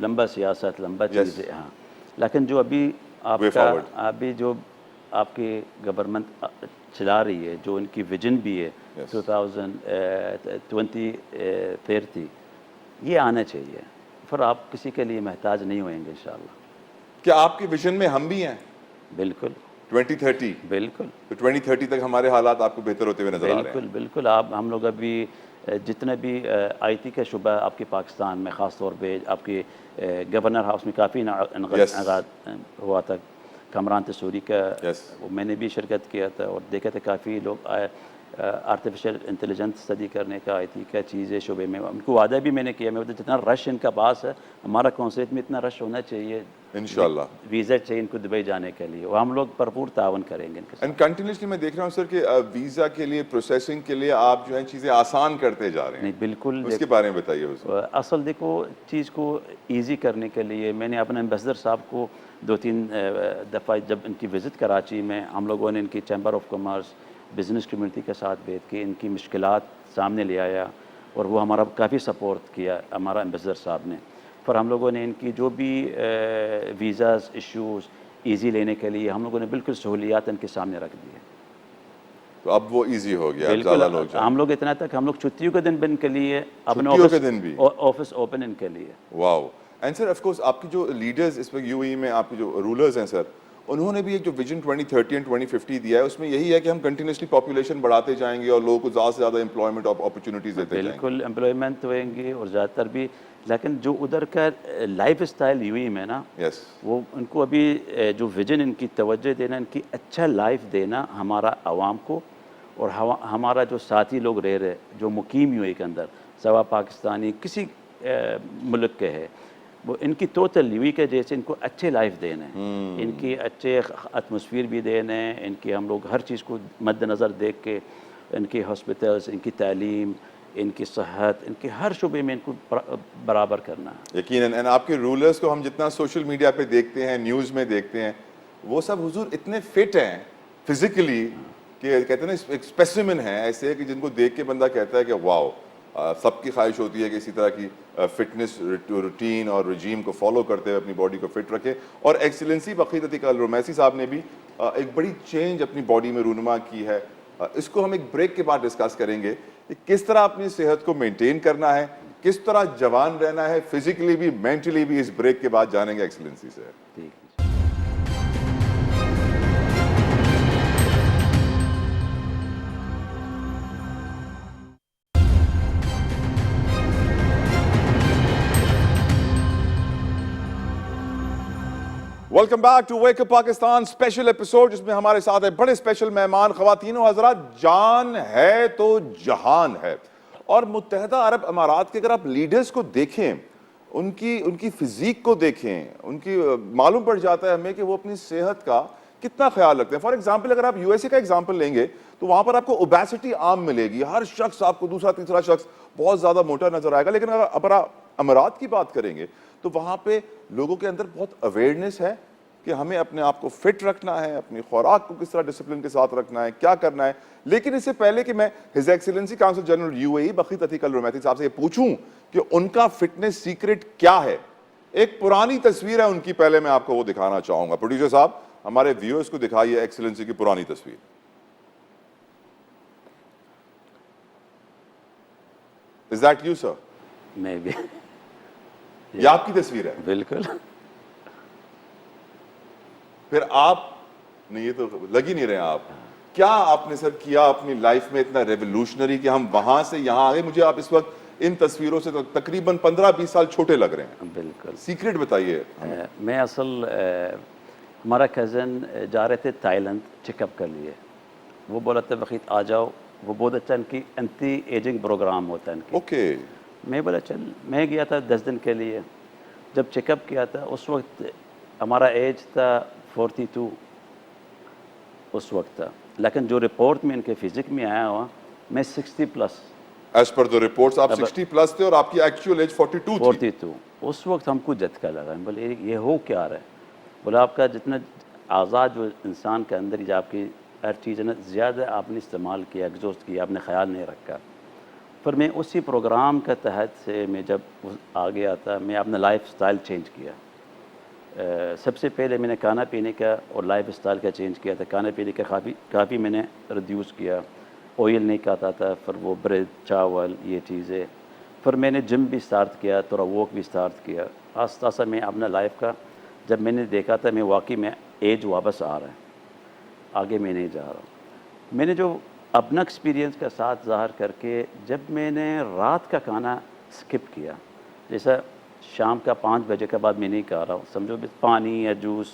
لمبا سیاست، لمبا چیز ہے ہاں، لیکن جو ابھی آپ کا ابھی جو آپ کی گورنمنٹ چلا رہی ہے، جو ان کی ویژن بھی ہے 2030 یہ آنا چاہیے، پھر آپ کسی کے لیے محتاج نہیں ہوئیں گے انشاءاللہ. کیا آپ کی ویژن میں ہم بھی ہیں؟ بالکل. 2030 بالکل. تو 2030 تک ہمارے حالات آپ کو بہتر ہوتے ہوئے نظر آ رہے ہیں؟ بالکل بالکل. ہم لوگ ابھی جتنے بھی آئی ٹی کا شعبہ آپ کے پاکستان میں، خاص طور پہ آپ کے گورنر ہاؤس میں کافی انعقاد ہوا تھا، کامران تسوری کا، میں نے بھی شرکت کیا تھا اور دیکھا تھا کافی لوگ آرٹیفیشل انٹیلیجنس اسٹڈی کرنے کا، آئی ٹی کا چیزیں شعبے میں، ان کو وعدہ بھی میں نے کیا. میں جتنا رش ان کا پاس ہے ہمارا کونسلیٹ میں اتنا رش ہونا چاہیے انشاءاللہ، ویزا چاہیے ان کو دبئی جانے کے لیے، وہ ہم لوگ بھرپور تعاون کریں گے ان کے ساتھ. اینڈ کنٹینیوسلی میں دیکھ رہا ہوں سر کہ ویزا کے لیے پروسیسنگ کے لیے آپ جو ہیں چیزیں آسان کرتے جا رہے ہیں. نہیں بالکل. اس کے بارے میں بتائیے حضور. اصل دیکھو چیز کو ایزی کرنے کے لیے میں نے اپنے ایمبیسڈر صاحب کو 2-3 دفعہ جب ان کی وزٹ کراچی میں، ہم لوگوں نے ان کی chamber of commerce, business community کے ساتھ بیٹھ کے ان کی مشکلات سامنے لے آیا اور وہ ہمارا کافی سپورٹ کیا ہمارا ایمبیسڈر صاحب نے. پھر ہم لوگوں نے ان کی جو بھی ویزاز ایشوز ایزی لینے کے لیے ہم لوگوں نے بالکل سہولیات ان کے سامنے رکھ دی ہے. تو اب وہ ایزی ہو گیا, اب زیادہ لوگ بالکل ہم لوگ اتنا تک ہم لوگ چھٹیوں کے دن بھی ان کے لیے اپنے چھٹیوں کے دن بھی آفس اوپن ان کے لیے. واو. اینڈ سر آف کورس آپ کی جو لیڈرز اس وقت یو اے میں آپ کے جو رولرز ہیں سر, انہوں نے بھی ایک جو ویژن 2030 اینڈ 2050 دیا ہے, اس میں یہی ہے کہ ہم کنٹینیوسلی پاپولیشن بڑھاتے جائیں گے اور لوگوں کو زیادہ سے زیادہ امپلائمنٹ اپرچونیٹیز دیتے جائیں گے. بالکل امپلائمنٹ ہوئیں گے اور زیادہ تر بھی, لیکن جو ادھر کا لائف اسٹائل یو اے میں نا یس وہ ان کو ابھی جو ویژن ان کی توجہ دینا, ان کی اچھا لائف دینا ہمارا عوام کو, اور ہمارا جو ساتھی لوگ رہ رہے جو مقیم یو اے کے اندر سوا پاکستانی کسی ملک کے ہے, وہ ان کی ٹوٹل یو اے کے جیسے ان کو اچھے لائف دینا ہے, ان کی اچھے ایٹماسفیئر بھی دینا ہے, ان کی ہم لوگ ہر چیز کو مد نظر دیکھ کے ان کی ہاسپٹلس, ان کی تعلیم, ان کی صحت, ان کے ہر شعبے میں ان کو برابر کرنا ہے. یقیناً. آپ کے رولرز کو ہم جتنا سوشل میڈیا پہ دیکھتے ہیں, نیوز میں دیکھتے ہیں, وہ سب حضور اتنے فٹ ہیں فزیکلی کہ کہتے ہیں نا ایک اسپیسیمن ہیں ایسے کہ جن کو دیکھ کے بندہ کہتا ہے کہ واو. سب کی خواہش ہوتی ہے کہ اسی طرح کی فٹنس روٹین اور رجیم کو فالو کرتے ہوئے اپنی باڈی کو فٹ رکھے. اور ایکسیلنسی بقیت عتیق الرمیسی صاحب نے بھی ایک بڑی چینج اپنی باڈی میں رونما کی ہے. اس کو ہم ایک بریک کے بعد ڈسکس کریں گے کہ کس طرح اپنی صحت کو مینٹین کرنا ہے, کس طرح جوان رہنا ہے فزیکلی بھی مینٹلی بھی. اس بریک کے بعد جانیں گے ایکسیلنسی سے. ٹھیک. Welcome back to wake up Pakistan special episode, جس میں ہمارے ساتھ ہے بڑے اسپیشل مہمان. خواتین و حضرات, جان ہے تو جہان ہے. اور متحدہ عرب امارات کے اگر آپ لیڈرز کو دیکھیں, ان کی فزیک کو دیکھیں, ان کی معلوم پڑ جاتا ہے ہمیں کہ وہ اپنی صحت کا کتنا خیال رکھتے ہیں. فار ایگزامپل اگر آپ یو ایس اے کا ایگزامپل لیں گے تو وہاں پر آپ کو اوبیسٹی عام ملے گی, ہر شخص آپ کو دوسرا تیسرا شخص بہت زیادہ موٹا نظر آئے گا. لیکن اگر آپ امارات کی بات کریں گے تو وہاں پہ لوگوں کے اندر بہت اویئرنیس ہے کہ ہمیں اپنے آپ کو فٹ رکھنا ہے, اپنی خوراک کو کس طرح ڈسپلن کے ساتھ رکھنا ہے, کیا کرنا ہے. لیکن اس سے پہلے کہ میں his excellency consul general U A E Bakheet Ateeq Al Rumaithi صاحب سے یہ پوچھوں کہ ان کا فٹنس سیکرٹ کیا ہے, ایک پرانی تصویر ہے ان کی, پہلے میں آپ کو وہ دکھانا چاہوں گا. پروڈیوسر صاحب ہمارے ویورز کو دکھائیے ایکسیلنسی کی پرانی تصویر. Is that you, sir? میں بھی یہ آپ کی تصویر ہے. بالکل. پھر آپ نہیں, یہ تو لگ ہی نہیں رہے آپ. کیا آپ نے سر کیا اپنی لائف میں اتنا ریولوشنری کہ ہم وہاں سے یہاں آگے؟ مجھے آپ اس وقت ان تصویروں سے تقریباً 15-20 سال چھوٹے لگ رہے ہیں. بالکل. سیکرٹ بتائیے. میں اصل ہمارا کزن جا رہے تھے تھائی لینڈ چیک اپ کر لیے, وہ بولا تھا وقت آ جاؤ, وہ بہت اچھا ان کی اینٹی ایجنگ پروگرام ہوتا ہے ان کی. اوکے. میں بولا چل, میں گیا تھا 10 دن کے لیے. جب چیک اپ کیا تھا اس وقت ہمارا ایج تھا 42 اس وقت تھا, لیکن جو رپورٹ میں ان کے فزک میں آیا ہوا میں 60+. ایز پر دا رپورٹس آپ 60+ تھے اور آپ کی ایکچوئل ایج 42 تھی. 42. اس وقت ہم کو جھٹکا لگا, بولے یہ ہو کیا رہا ہے. بولا آپ کا جتنا آزاد جو انسان کے اندر جو آپ کی ہر چیز ہے نا, زیادہ آپ نے استعمال کیا, ایگزاسٹ کیا, آپ نے خیال نہیں رکھا. پھر میں اسی پروگرام کے تحت سے میں جب آ گیا تھا, میں اپنا لائف سٹائل چینج کیا. سب سے پہلے میں نے کھانا پینے کا اور لائف سٹائل کا چینج کیا تھا. کھانا پینے کا کافی میں نے ریڈیوس کیا, آئل نہیں کھاتا تھا, پھر وہ بریڈ چاول یہ چیزیں. پھر میں نے جم بھی سٹارٹ کیا, تھوڑا واک بھی سٹارٹ کیا. آہستہ آہستہ میں اپنا لائف کا جب میں نے دیکھا تھا میں واقعی میں ایج واپس آ رہا ہے, آگے میں نہیں جا رہا ہوں. میں نے جو اپنا ایکسپیرینس کا ساتھ ظاہر کر کے جب میں نے رات کا کھانا سکپ کیا, جیسا شام کا 5 بجے کے بعد میں نہیں کھا رہا ہوں, سمجھو پانی یا جوس,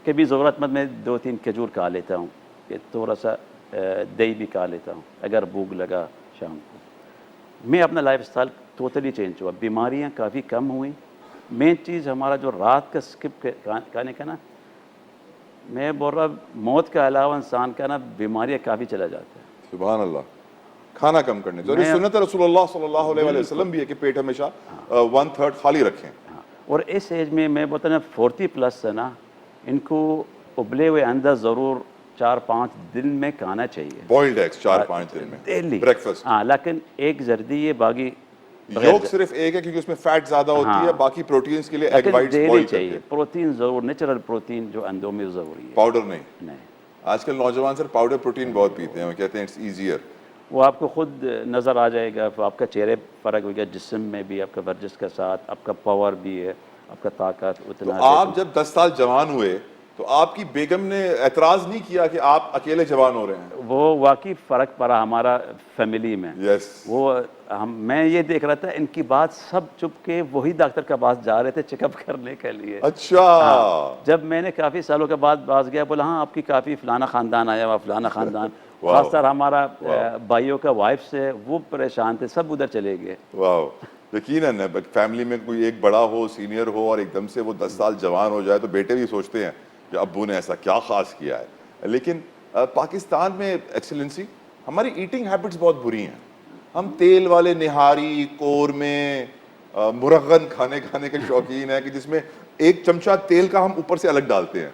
کبھی ضرورت مند میں 2-3 کھجور کھا لیتا ہوں, کہ تھوڑا سا دہی بھی کھا لیتا ہوں اگر بھوک لگا شام کو. میں اپنا لائف سٹائل ٹوٹلی چینج ہوا, بیماریاں کافی کم ہوئیں. مین چیز ہمارا جو رات کا سکپ کھانے کا نا, میں بول رہا موت کے علاوہ انسان کا نا بیماریاں کافی چلا جاتا ہے. سبحان اللہ. کھانا کم کرنے تو سنت رسول اللہ صلی اللہ علیہ وسلم بھی ہے کہ پیٹ ہمیشہ 1/3 خالی رکھیں. اور اس ایج میں بولتا نا 40+ ہے نا, ان کو ابلے ہوئے اندر ضرور 4-5 دن میں کھانا چاہیے. بوائلڈ ایگز 4-5 دن میں ڈیلی بریکفاسٹ. ہاں, لیکن ایک زردی یہ باقی یوک صرف ایک ہے کیونکہ اس میں فیٹ زیادہ ہوتی ہے, باقی پروٹینز کے لیے ایگ وائٹس ڈیلی بوائل چاہیے پروٹین ضرور, نیچرل پروٹین جو اندوں میں ضروری ہے, پاؤڈر نہیں. نہیں. آج کل نوجوان سر پاؤڈر پروٹین بہت پیتے ہیں, وہ کہتے ہیں اٹس ایزیئر. وہ آپ کو خود نظر آ جائے گا, آپ کا چہرے فرق ہو گیا, جسم میں بھی آپ کا ورزش کے ساتھ آپ کا پاور بھی ہے, آپ کا طاقت اتنا. تو آپ جب 10 سال جوان ہوئے تو آپ کی بیگم نے اعتراض نہیں کیا کہ آپ اکیلے جوان ہو رہے ہیں؟ وہ واقعی فرق پڑا ہمارا فیملی میں. یس. وہ میں یہ دیکھ رہا تھا ان کی بات سب چپ کے وہی ڈاکٹر کے پاس جا رہے تھے چیک اپ کرنے کے لیے. اچھا. جب میں نے کافی سالوں کے بعد باز گیا, بولا ہاں آپ کی کافی فلانا خاندان آیا ہوا, فلانا خاندان. خاص طور ہمارا بھائیوں کا وائف سے وہ پریشان تھے, سب ادھر چلے گئے. واو. یقیناً فیملی میں کوئی ایک بڑا ہو, سینئر ہو, اور ایک دم سے وہ 10 سال جوان ہو جائے تو بیٹے بھی سوچتے ہیں کہ ابو نے ایسا کیا خاص کیا ہے. لیکن پاکستان میں ایکسلنسی ہماری ایٹنگ ہیبٹس بہت بری ہیں. ہم تیل والے نہاری, قورمے, مرغن کھانے کے شوقین ہیں کہ جس میں ایک چمچہ تیل کا ہم اوپر سے الگ ڈالتے ہیں.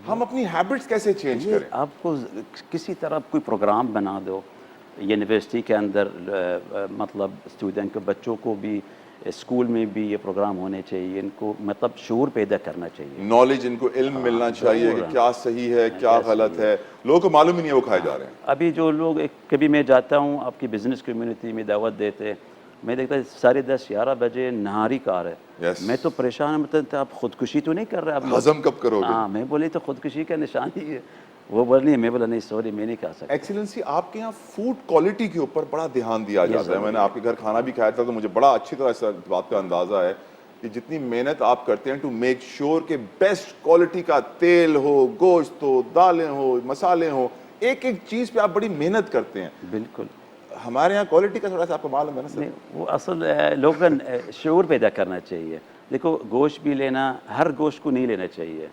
ہم اپنی ہیبٹس کیسے چینج کریں؟ آپ کو کسی طرح کوئی پروگرام بنا دو یونیورسٹی کے اندر, مطلب اسٹوڈنٹ کے بچوں کو بھی اسکول میں بھی یہ پروگرام ہونے چاہیے, ان کو مطلب شعور پیدا کرنا چاہیے, نالج, ان کو علم ملنا چاہیے کہ کیا صحیح ہے کیا غلط ہے. لوگوں کو معلوم ہی نہیں ہے وہ کھائے جا رہے ہیں. ابھی جو لوگ کبھی میں جاتا ہوں آپ کی بزنس کمیونٹی میں دعوت دیتے, میں دیکھتا 10:30-11 بجے نہاری کار ہے. میں تو پریشان مطلب آپ خودکشی تو نہیں کر رہے آپ؟ ہضم کب کرو گے؟ ہاں, میں بولی تو خودکشی کا نشان ہی ہے. وہ بول نہیں, میں بولا نہیں سوری میں نہیں کھا سکتا. ایکسیلنسی آپ کے یہاں فوڈ کوالٹی کے اوپر بڑا دھیان دیا جاتا ہے. میں نے آپ کے گھر کھانا بھی کھایا تھا تو مجھے بڑا اچھی طرح اس بات کا اندازہ ہے کہ جتنی محنت آپ کرتے ہیں ٹو میک شیور کہ بیسٹ کوالٹی کا تیل ہو, گوشت ہو, دالیں ہو, مسالے ہوں, ایک ایک چیز پہ آپ بڑی محنت کرتے ہیں. بالکل. ہمارے یہاں کوالٹی کا تھوڑا سا آپ کو معلوم ہے نا سر؟ نہیں, وہ اصل لوگوں شعور پیدا کرنا چاہیے. دیکھو گوشت بھی لینا, ہر گوشت کو نہیں لینا چاہیے.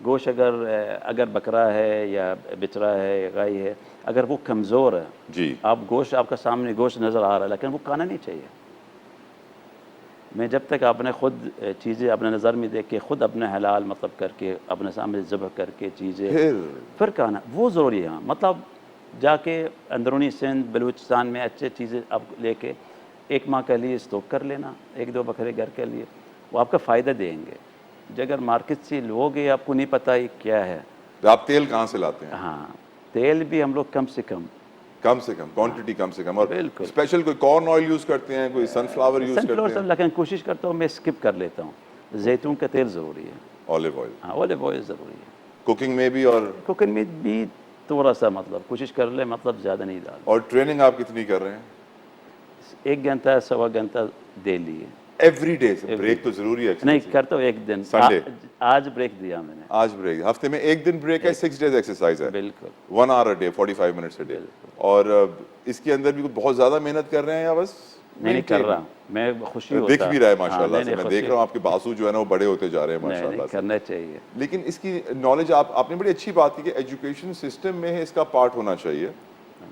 گوشت اگر بکرا ہے یا بچڑا ہے یا گائے ہے, اگر وہ کمزور ہے, جی, آپ گوشت آپ کا سامنے گوشت نظر آ رہا ہے لیکن وہ کھانا نہیں چاہیے. میں جب تک اپنے خود چیزیں اپنے نظر میں دیکھ کے خود اپنے حلال مطلب کر کے اپنے سامنے ذبح کر کے چیزیں پھر کھانا وہ ضروری ہے. مطلب جا کے اندرونی سندھ بلوچستان میں اچھے چیزیں آپ لے کے 1 ماہ کے لیے اسٹاک کر لینا, 1-2 بکرے گھر کے لیے, وہ آپ کا فائدہ دیں گے. جو اگر مارکیٹ سے لوگے آپ کو نہیں پتہ یہ کیا ہے. آپ تیل کہاں سے لاتے ہیں؟ ہاں, تیل بھی ہم لوگ کم سے کم کوانٹٹی کم سے کم, اور بالکل اسپیشل کوئی کارن آئل یوز کرتے ہیں, کوئی سن فلاور یوز کرتے ہیں؟ لیکن کوشش کرتا ہوں میں اسکپ کر لیتا ہوں. زیتون کا تیل ضروری ہے, اولیو آئل. ہاں اولیو آئل ضروری ہے. کوکنگ میں بھی, اور کوکنگ میں بھی تھوڑا سا مطلب کوشش کر لیں, مطلب زیادہ نہیں ڈال. اور ٹریننگ آپ کتنی کر رہے ہیں؟ 1 گھنٹہ 1.25 گھنٹہ ڈیلی ہے. Every day? بریک تو ضروری ہے. نہیں کرتا ہوں 1 دن, سنڈے آج بریک دیا میں نے. آج بریک, ہفتے میں 1 دن بریک ہے, 6 days ایکسرسائز ہے. بالکل 1 hour a day, 45 minutes a day. اور اس کے اندر بھی بہت زیادہ محنت کر رہے ہیں یا بس؟ نہیں کر رہا, میں خوشی ہوتا دکھ بھی رہا ہے ماشاءاللہ سے, میں دیکھ رہا ہوں آپ کے باسو جو ہے نا وہ بڑے ہوتے جا رہے ہیں ماشاءاللہ سے. کرنا چاہیے. لیکن اس کی نالج آپ نے بڑی اچھی بات کی کہ ایجوکیشن سسٹم میں ہے اس کا پارٹ ہونا چاہیے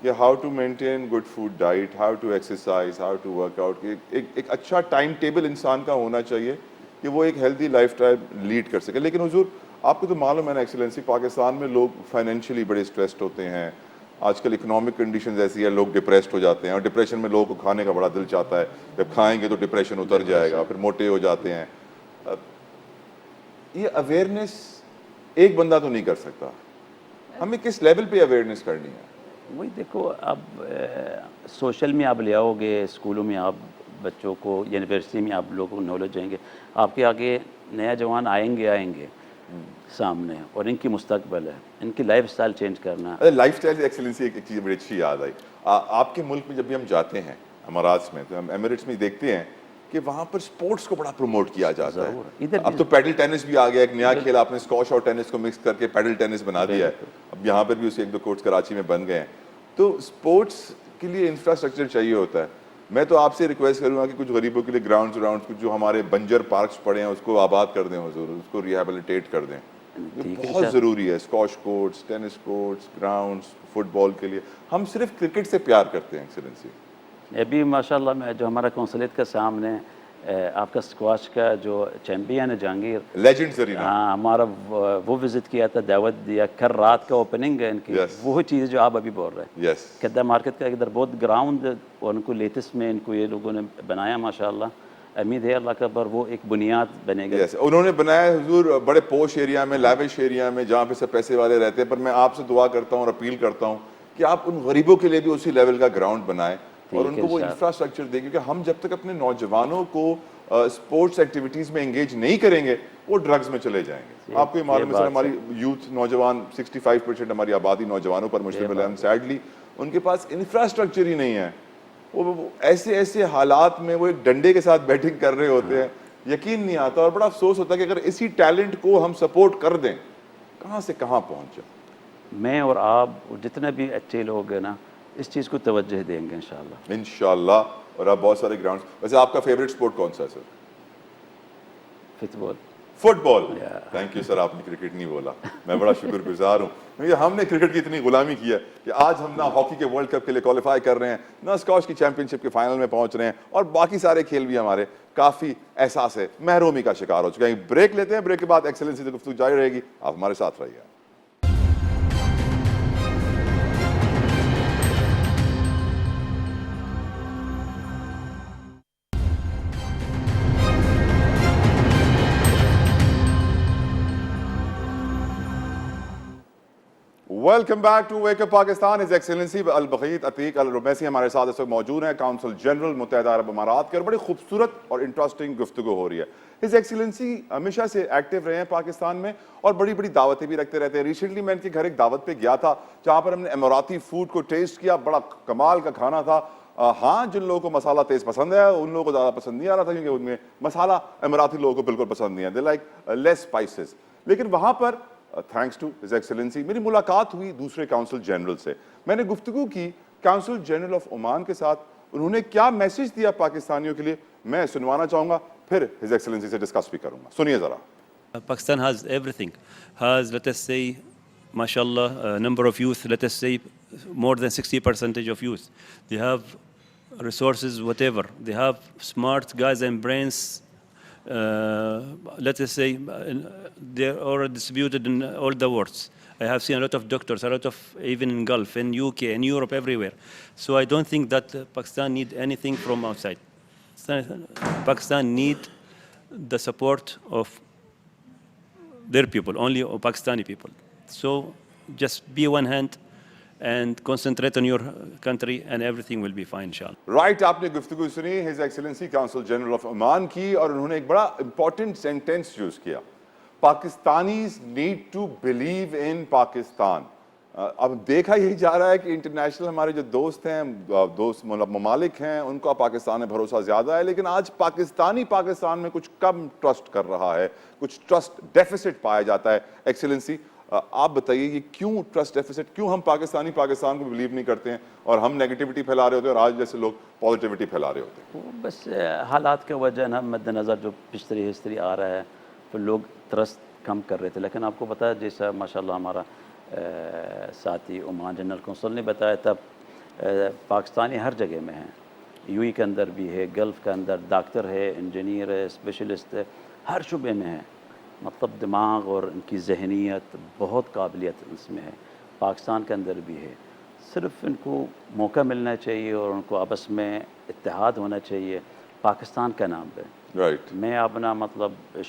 کہ how to maintain good food diet, how to exercise, how to work out. ایک اچھا ٹائم ٹیبل انسان کا ہونا چاہیے کہ وہ ایک ہیلدی لائف اسٹائل لیڈ کر سکے. لیکن حضور آپ کو تو معلوم ہے نا ایکسیلنسی, پاکستان میں لوگ فائنینشلی بڑے اسٹریسڈ ہوتے ہیں. آج کل اکنامک کنڈیشنز ایسی ہے, لوگ ڈپریسڈ ہو جاتے ہیں, اور ڈپریشن میں لوگوں کو کھانے کا بڑا دل چاہتا ہے, جب کھائیں گے تو ڈپریشن اتر جائے گا, پھر موٹے ہو جاتے ہیں. یہ اویئرنیس ایک بندہ تو نہیں کر سکتا, ہمیں کس لیول پہ اویئرنیس کرنی ہے؟ وہی دیکھو, اب سوشل میں آپ لے آؤ گے, اسکولوں میں آپ بچوں کو, یونیورسٹی میں آپ لوگوں کو نالج دیں گے, آپ کے آگے نیا جوان آئیں گے سامنے, اور ان کی مستقبل ہے, ان کی لائف اسٹائل چینج کرنا. لائف اسٹائل ایکسیلنسی ایک چیز بڑی اچھی یاد آئی. آپ کے ملک میں جب بھی ہم جاتے ہیں امارات میں, تو ہم ایمریٹس میں دیکھتے ہیں کہ وہاں پر سپورٹس کو بڑا پروموٹ کیا جاتا ہے. اب تو پیڈل ٹینس بھی آ گیا, ایک نیا کھیل, آپ نے اسکواش اور ٹینس کو مکس کر کے پیڈل ٹینس بنا دیا ہے. اب یہاں پر بھی اسے 1-2 کورٹس کراچی میں بن گئے ہیں. تو سپورٹس کے لیے انفراسٹرکچر چاہیے ہوتا ہے. میں تو آپ سے ریکویسٹ کروں گا کہ کچھ غریبوں کے لیے گراؤنڈز کچھ جو ہمارے بنجر پارکس پڑے ہیں اس کو آباد کر دیں حضور, اس کو ریہیبلیٹیٹ کر دیں. بہت ضروری ہے squash courts, tennis courts, grounds football کے لیے. ہم صرف کرکٹ سے پیار کرتے ہیں ایکسیلنسی. ابھی ماشاءاللہ میں جو ہمارا قونصلیت کے سامنے آپ کا اسکواش کا جو چیمپئن ہے جہانگیر, لیجنڈ زرینہ. ہاں ہمارا وہ وزٹ کیا تھا, دعوت دیا, کل رات کا اوپننگ ہے ان کی. Yes. وہی چیز جو آپ ابھی بول رہے ہیں. یس. کدہ مارکیٹ کا ادھر بہت گراؤنڈ اور ان کو لیٹسٹ میں ان کو یہ لوگوں نے بنایا ماشاء اللہ. امید ہے اللہ کا پر وہ ایک بنیاد بنے گا. یس, انہوں نے بنایا حضور بڑے پوش ایریا میں, لیوش ایریا میں, جہاں پہ سب پیسے والے رہتے ہیں. پر میں آپ سے دعا کرتا ہوں اور اپیل کرتا ہوں کہ آپ ان غریبوں کے لیے بھی اسی لیول کا گراؤنڈ بنائیں اور ان کو وہ انفراسٹرکچر دیں, کیونکہ ہم جب تک اپنے نوجوانوں کو اسپورٹس ایکٹیویٹیز میں انگیج نہیں کریں گے وہ ڈرگز میں چلے جائیں گے. آپ کو یہ معلوم ہے سر, ہماری یوتھ نوجوان 65% ہماری آبادی نوجوانوں پر مشتمل ہے. سیڈلی ان کے پاس انفراسٹرکچر ہی نہیں ہے. وہ ایسے حالات میں وہ ایک ڈنڈے کے ساتھ بیٹنگ کر رہے ہوتے ہیں, یقین نہیں آتا. اور بڑا افسوس ہوتا ہے کہ اگر اسی ٹیلنٹ کو ہم سپورٹ کر دیں کہاں سے کہاں پہنچ جائیں. میں اور آپ جتنے بھی اچھے لوگ ہیں نا اس چیز کو توجہ دیں گے انشاءاللہ. انشاءاللہ. اور آپ بہت سارے گراؤنڈ. ویسے آپ کا فیوریٹ سپورٹ کون سا ہے سر؟ Football. Football. Thank you sir, آپ نے کرکٹ نہیں بولا, میں بڑا شکر گزار ہوں. ہم نے کرکٹ کی اتنی غلامی کی ہے کہ آج ہم نہ ہاکی کے ورلڈ کپ کے لیے کوالیفائی کر رہے ہیں, نہ اسکواش کی چیمپئن شپ کے فائنل میں پہنچ رہے ہیں, اور باقی سارے کھیل بھی ہمارے کافی احساس ہے محرومی کا شکار ہو چکے ہیں. بریک لیتے ہیں, بریک کے بعد ایکسلنسی سے گفتگو جاری رہے گی. آپ ہمارے ساتھ رہیے. Welcome back to wake up Pakistan. His excellency Al Bakheet Ateeq Al Rumaithi ہمارے ساتھ اس وقت موجود ہیں, کونسل جنرل متحدہ عرب امارات کے, اور بڑی خوبصورت اور انٹرسٹنگ گفتگو ہو رہی ہے. ہز ایکسلنسی ہمیشہ سے ایکٹیو رہے ہیں پاکستان میں اور بڑی بڑی دعوتیں بھی رکھتے رہتے ہیں. ریسنٹلی میں ان کے گھر ایک دعوت پہ گیا تھا جہاں پر ہم نے اماراتی فوڈ کو ٹیسٹ کیا. بڑا کمال کا کھانا تھا. ہاں, جن لوگوں کو مسالہ تیز پسند ہے ان لوگوں کو زیادہ پسند نہیں آ رہا تھا, کیونکہ ان میں مسالہ اماراتی لوگوں کو بالکل پسند نہیں ہے. They like less spices. لیکن وہاں پر تھینکس ٹو ہز ایکسلنسی میری ملاقات ہوئی دوسرے کونسل جنرل سے. میں نے گفتگو کی کونسل جنرل آف عمان کے ساتھ. انہوں نے کیا میسج دیا پاکستانیوں کے لیے میں سنوانا چاہوں گا, پھر ہز ایکسلنسی سے ڈسکس بھی کروں گا. سنیے ذرا. Pakistan has everything. Has, let us say, mashallah, number of youth, let us say, more than 60% of youth. They have resources, whatever. They have smart guys and brains. Let us say, they're all distributed in all the worlds. I have seen a lot of doctors, a lot of, even in Gulf, in UK, in Europe, everywhere. So I don't think that Pakistan need anything from outside. Pakistan need the support of their people, only Pakistani people. So just be one hand and concentrate on your country and everything will be fine, inshallah. Right, آپ نے گفتگو سنی his excellency consul general of Oman کی, اور انہوں نے ایک بڑا امپورٹنٹ سینٹینس یوز کیا, Pakistanis need to believe in Pakistan. اب دیکھا یہی جا رہا ہے کہ انٹرنیشنل ہمارے جو دوست ہیں, دوست ممالک ہیں, ان کا پاکستان میں بھروسہ زیادہ ہے, لیکن آج پاکستانی پاکستان میں کچھ کم ٹرسٹ کر رہا ہے, کچھ ٹرسٹ ڈیفیسٹ پایا جاتا ہے. ایکسلنسی آپ بتائیے یہ کیوں ٹرسٹ ڈیفیسٹ, کیوں ہم پاکستانی پاکستان کو بلیو نہیں کرتے ہیں اور ہم نیگیٹیوٹی پھیلا رہے ہوتے ہیں اور آج جیسے لوگ پازیٹیوٹی پھیلا رہے ہوتے ہیں؟ بس حالات کے وجہ نا مد نظر جو پچھلی ہسٹری آ رہا ہے تو لوگ ٹرسٹ کم کر رہے تھے. لیکن آپ کو پتا ہے جیسا ماشاءاللہ ہمارا ساتھی عمان جنرل کونسل نے بتایا, تب پاکستانی ہر جگہ میں ہیں, یو ای کے اندر بھی ہے, گلف کے اندر ڈاکٹر ہے, انجینئر ہے, اسپیشلسٹ ہے, ہر شعبے میں ہیں. مطلب دماغ اور ان کی ذہنیت بہت قابلیت اس میں ہے. پاکستان کے اندر بھی ہے, صرف ان کو موقع ملنا چاہیے اور ان کو آپس میں اتحاد ہونا چاہیے پاکستان کا نام پہ. رائٹ. میں اپنا مطلب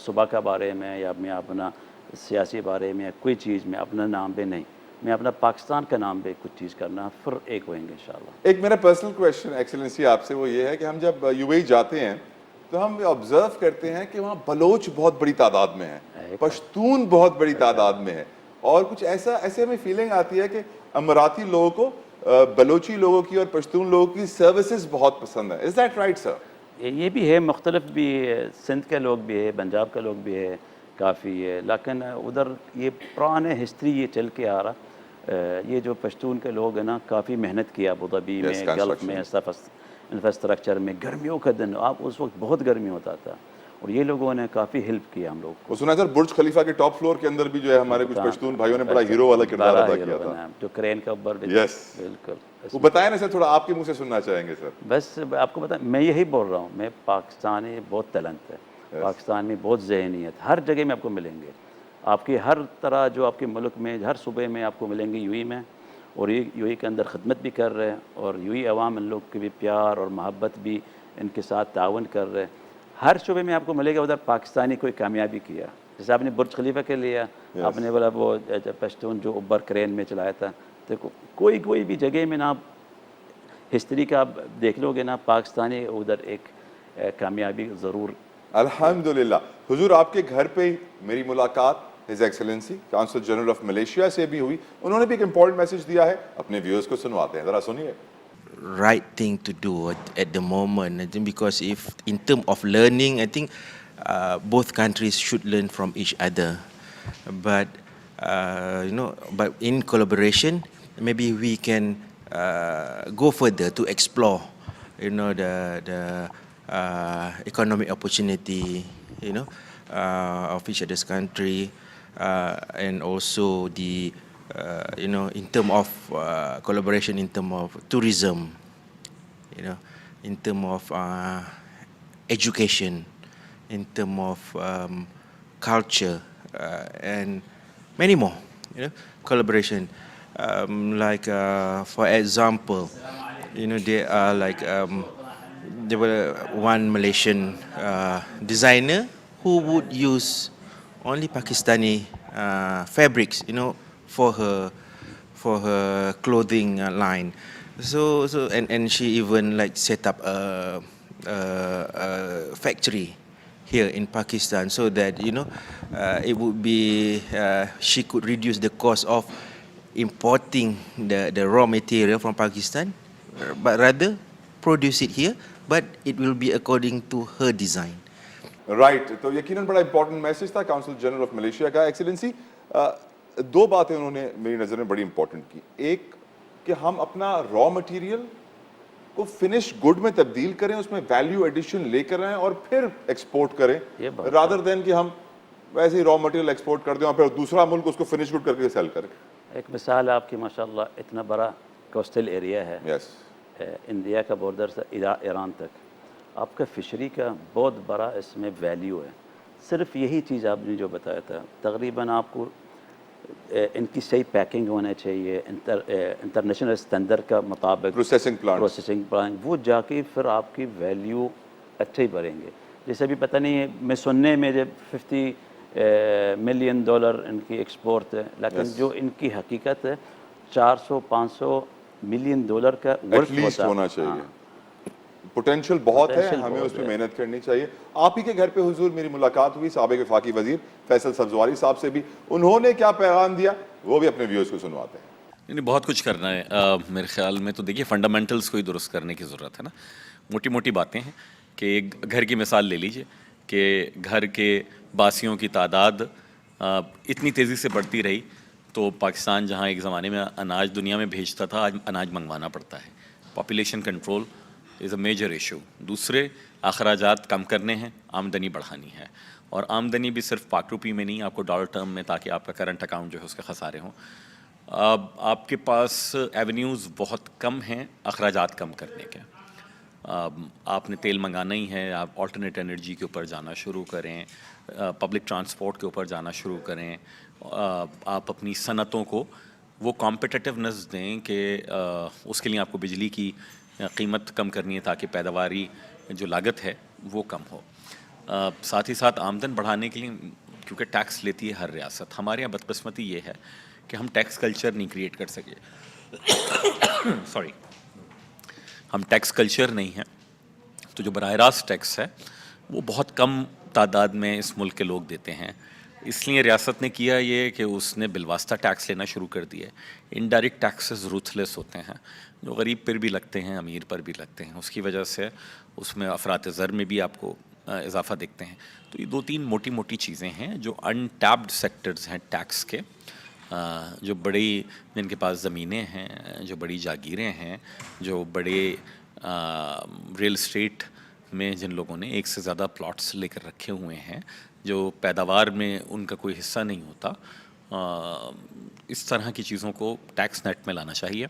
صبح کا بارے میں یا میں اپنا سیاسی بارے میں کوئی چیز میں اپنا نام پہ نہیں, میں اپنا پاکستان کا نام پہ کچھ چیز کرنا, پھر ایک ہوئیں گے انشاءاللہ. ایک میرا پرسنل کویشچن ایکسلنسی آپ سے وہ یہ ہے کہ ہم جب یو اے جاتے ہیں تو ہم آبزرو کرتے ہیں کہ وہاں بلوچ بہت بڑی تعداد میں ہیں, پشتون بہت بڑی تعداد میں ہے, اور کچھ ایسے ہمیں فیلنگ آتی ہے کہ اماراتی لوگوں کو بلوچی لوگوں کی اور پشتون لوگوں کی سروسز بہت پسند ہے. Is that right sir? یہ بھی ہے, مختلف بھی ہے, سندھ کے لوگ بھی ہے, پنجاب کا لوگ بھی ہے, کافی ہے. لیکن ادھر یہ پرانے ہسٹری یہ چل کے آ رہا, یہ جو پشتون کے لوگ ہیں نا کافی محنت کیا ابو ظبی میں, گلف میں, انفراسٹرکچر میں. گرمیوں کا دن, آپ اس وقت بہت گرمی ہوتا تھا, اور یہ لوگوں نے کافی ہیلپ کیا ہم لوگ کو. وہ سنا سر برج خلیفہ کے ٹاپ فلور کے اندر بھی جو ہے ہمارے کچھ پشتون بھائیوں نے بڑا ہیرو والا کردار ادا کیا تھا, جو کرین کا اوپر یس بالکل. وہ بتائیں نا سر, تھوڑا آپ کے منہ سے سننا چاہیں گے سر. بس آپ کو بتائیں, میں یہی بول رہا ہوں, میں پاکستانی بہت ٹیلنٹ ہے, پاکستان میں بہت ذہنیت, ہر جگہ میں آپ کو ملیں گے, آپ کی ہر طرح جو آپ کے ملک میں ہر صوبے میں آپ کو ملیں گے, یو ای میں, اور یو ای کے اندر خدمت بھی کر رہے ہیں, اور یو ای عوام ان لوگ کی بھی پیار اور محبت بھی ان کے ساتھ تعاون کر رہے ہیں. ہر شعبے میں آپ کو ملے گا ادھر پاکستانی کوئی کامیابی کیا. جیسے آپ نے برج خلیفہ کے لیا, آپ نے بولا وہ پشتون جو اوپر کرین میں چلایا تھا, دیکھو کوئی بھی جگہ میں نا ہسٹری کا آپ دیکھ لو گے نا, پاکستانی ادھر ایک کامیابی ضرور. الحمدللہ. حضور آپ کے گھر پہ میری ملاقات his excellency consul general of Malaysia سے بھی ہوئی. انہوں نے بھی ایک امپورٹنٹ میسج دیا ہے, اپنے ویورز کو سنواتے ہیں, ذرا سنیے. Right thing to do at the moment. I think because if in terms of learning, I think both countries should learn from each other. But but in collaboration, maybe we can go further to explore, the economic opportunity, of each other's country, and also the in terms of collaboration, in terms of tourism, in terms of education, in terms of culture, and many more, collaboration. Like for example, there are like there were one Malaysian designer who would use only Pakistani fabrics, for her clothing line. So and she even like set up a factory here in Pakistan, so that it would be she could reduce the cost of importing the raw material from Pakistan, but rather produce it here, but it will be according to her design. Right, تو یقیناً بڑا امپورٹنٹ میسج تھا کونسل جنرل آف ملیشیا کا. ایکسیلنسی, دو باتیں انہوں نے میری نظر میں بڑی امپورٹنٹ کی. ایک کہ ہم اپنا را مٹیریل کو فنش گڈ میں تبدیل کریں, اس میں ویلیو ایڈیشن لے کر آئیں اور پھر ایکسپورٹ کریں, رادر دین کہ ہم ویسے ہی را مٹیریل ایکسپورٹ کر دیں اور پھر دوسرا ملک اس کو فنش گڈ کر کے سیل کرے. ایک مثال آپ کی, ماشاءاللہ اتنا بڑا کوسٹل ایریا ہے, انڈیا کا بارڈر سے ایران تک, آپ کا فشری کا بہت بڑا اس میں ویلیو ہے. صرف یہی چیز آپ نے جو بتایا تھا, تقریباً آپ کو ان کی صحیح پیکنگ ہونا چاہیے, انٹرنیشنل اسٹینڈرڈ کا مطابق پروسیسنگ پلانٹ, وہ جا کے پھر آپ کی ویلیو اچھے ہی بڑھیں گے. جیسے بھی پتہ نہیں ہے, میں سننے میں جب $50 ملین ان کی ایکسپورٹ ہے, لیکن جو ان کی حقیقت ہے $400-500 ملین کا ورتھ ہونا چاہیے. پوٹینشیل بہت ہے, ہمیں اس پہ محنت کرنی چاہیے. آپ ہی کے گھر پہ حضور میری ملاقات ہوئی سابق وفاقی وزیر فیصل سبزواری صاحب سے بھی. انہوں نے کیا پیغام دیا وہ بھی اپنے ویورز کو سنواتے ہیں. نہیں, بہت کچھ کرنا ہے میرے خیال میں. تو دیکھیے فنڈامنٹلز کو ہی درست کرنے کی ضرورت ہے نا. موٹی موٹی باتیں ہیں کہ گھر کی مثال لے لیجئے کہ گھر کے باسیوں کی تعداد اتنی تیزی سے بڑھتی رہی تو پاکستان جہاں ایک زمانے میں اناج دنیا میں بھیجتا تھا, آج اناج منگوانا پڑتا ہے. Population control is a major issue. دوسرے اخراجات کم کرنے ہیں, آمدنی بڑھانی ہے, اور آمدنی بھی صرف پاک روپی میں نہیں, آپ کو ڈالر ٹرم میں, تاکہ آپ کا کرنٹ اکاؤنٹ جو ہے اس کے خسارے ہوں. آپ کے پاس ایونیوز بہت کم ہیں اخراجات کم کرنے کے. آپ نے تیل منگانا ہی ہے, آپ آلٹرنیٹ انرجی کے اوپر جانا شروع کریں, پبلک ٹرانسپورٹ کے اوپر جانا شروع کریں, آپ اپنی صنعتوں کو وہ کمپٹیٹیونیس دیں کہ اس کے لیے آپ کو بجلی کی قیمت کم کرنی ہے تاکہ پیداواری جو لاگت ہے وہ کم ہو. ساتھ ہی ساتھ آمدن بڑھانے کے لیے, کیونکہ ٹیکس لیتی ہے ہر ریاست, ہمارے یہاں بدقسمتی یہ ہے کہ ہم ٹیکس کلچر نہیں کریٹ کر سکے. سوری, ہم ٹیکس کلچر نہیں ہیں, تو جو براہ راست ٹیکس ہے وہ بہت کم تعداد میں اس ملک کے لوگ دیتے ہیں. اس لیے ریاست نے کیا یہ کہ اس نے بالواسطہ ٹیکس لینا شروع کر دیا. انڈائریکٹ ٹیکسز روتھلیس ہوتے ہیں, جو غریب پر بھی لگتے ہیں, امیر پر بھی لگتے ہیں. اس کی وجہ سے اس میں افراط زر میں بھی آپ کو اضافہ دیکھتے ہیں. تو یہ 2-3 موٹی موٹی چیزیں ہیں جو ان ٹیپڈ سیکٹرز ہیں ٹیکس کے, جو بڑی, جن کے پاس زمینیں ہیں, جو بڑی جاگیریں ہیں, جو بڑے ریل اسٹیٹ میں جن لوگوں نے ایک سے زیادہ پلاٹس لے کر رکھے ہوئے ہیں جو پیداوار میں ان کا کوئی حصہ نہیں ہوتا، اس طرح کی چیزوں کو ٹیکس نیٹ میں لانا چاہیے.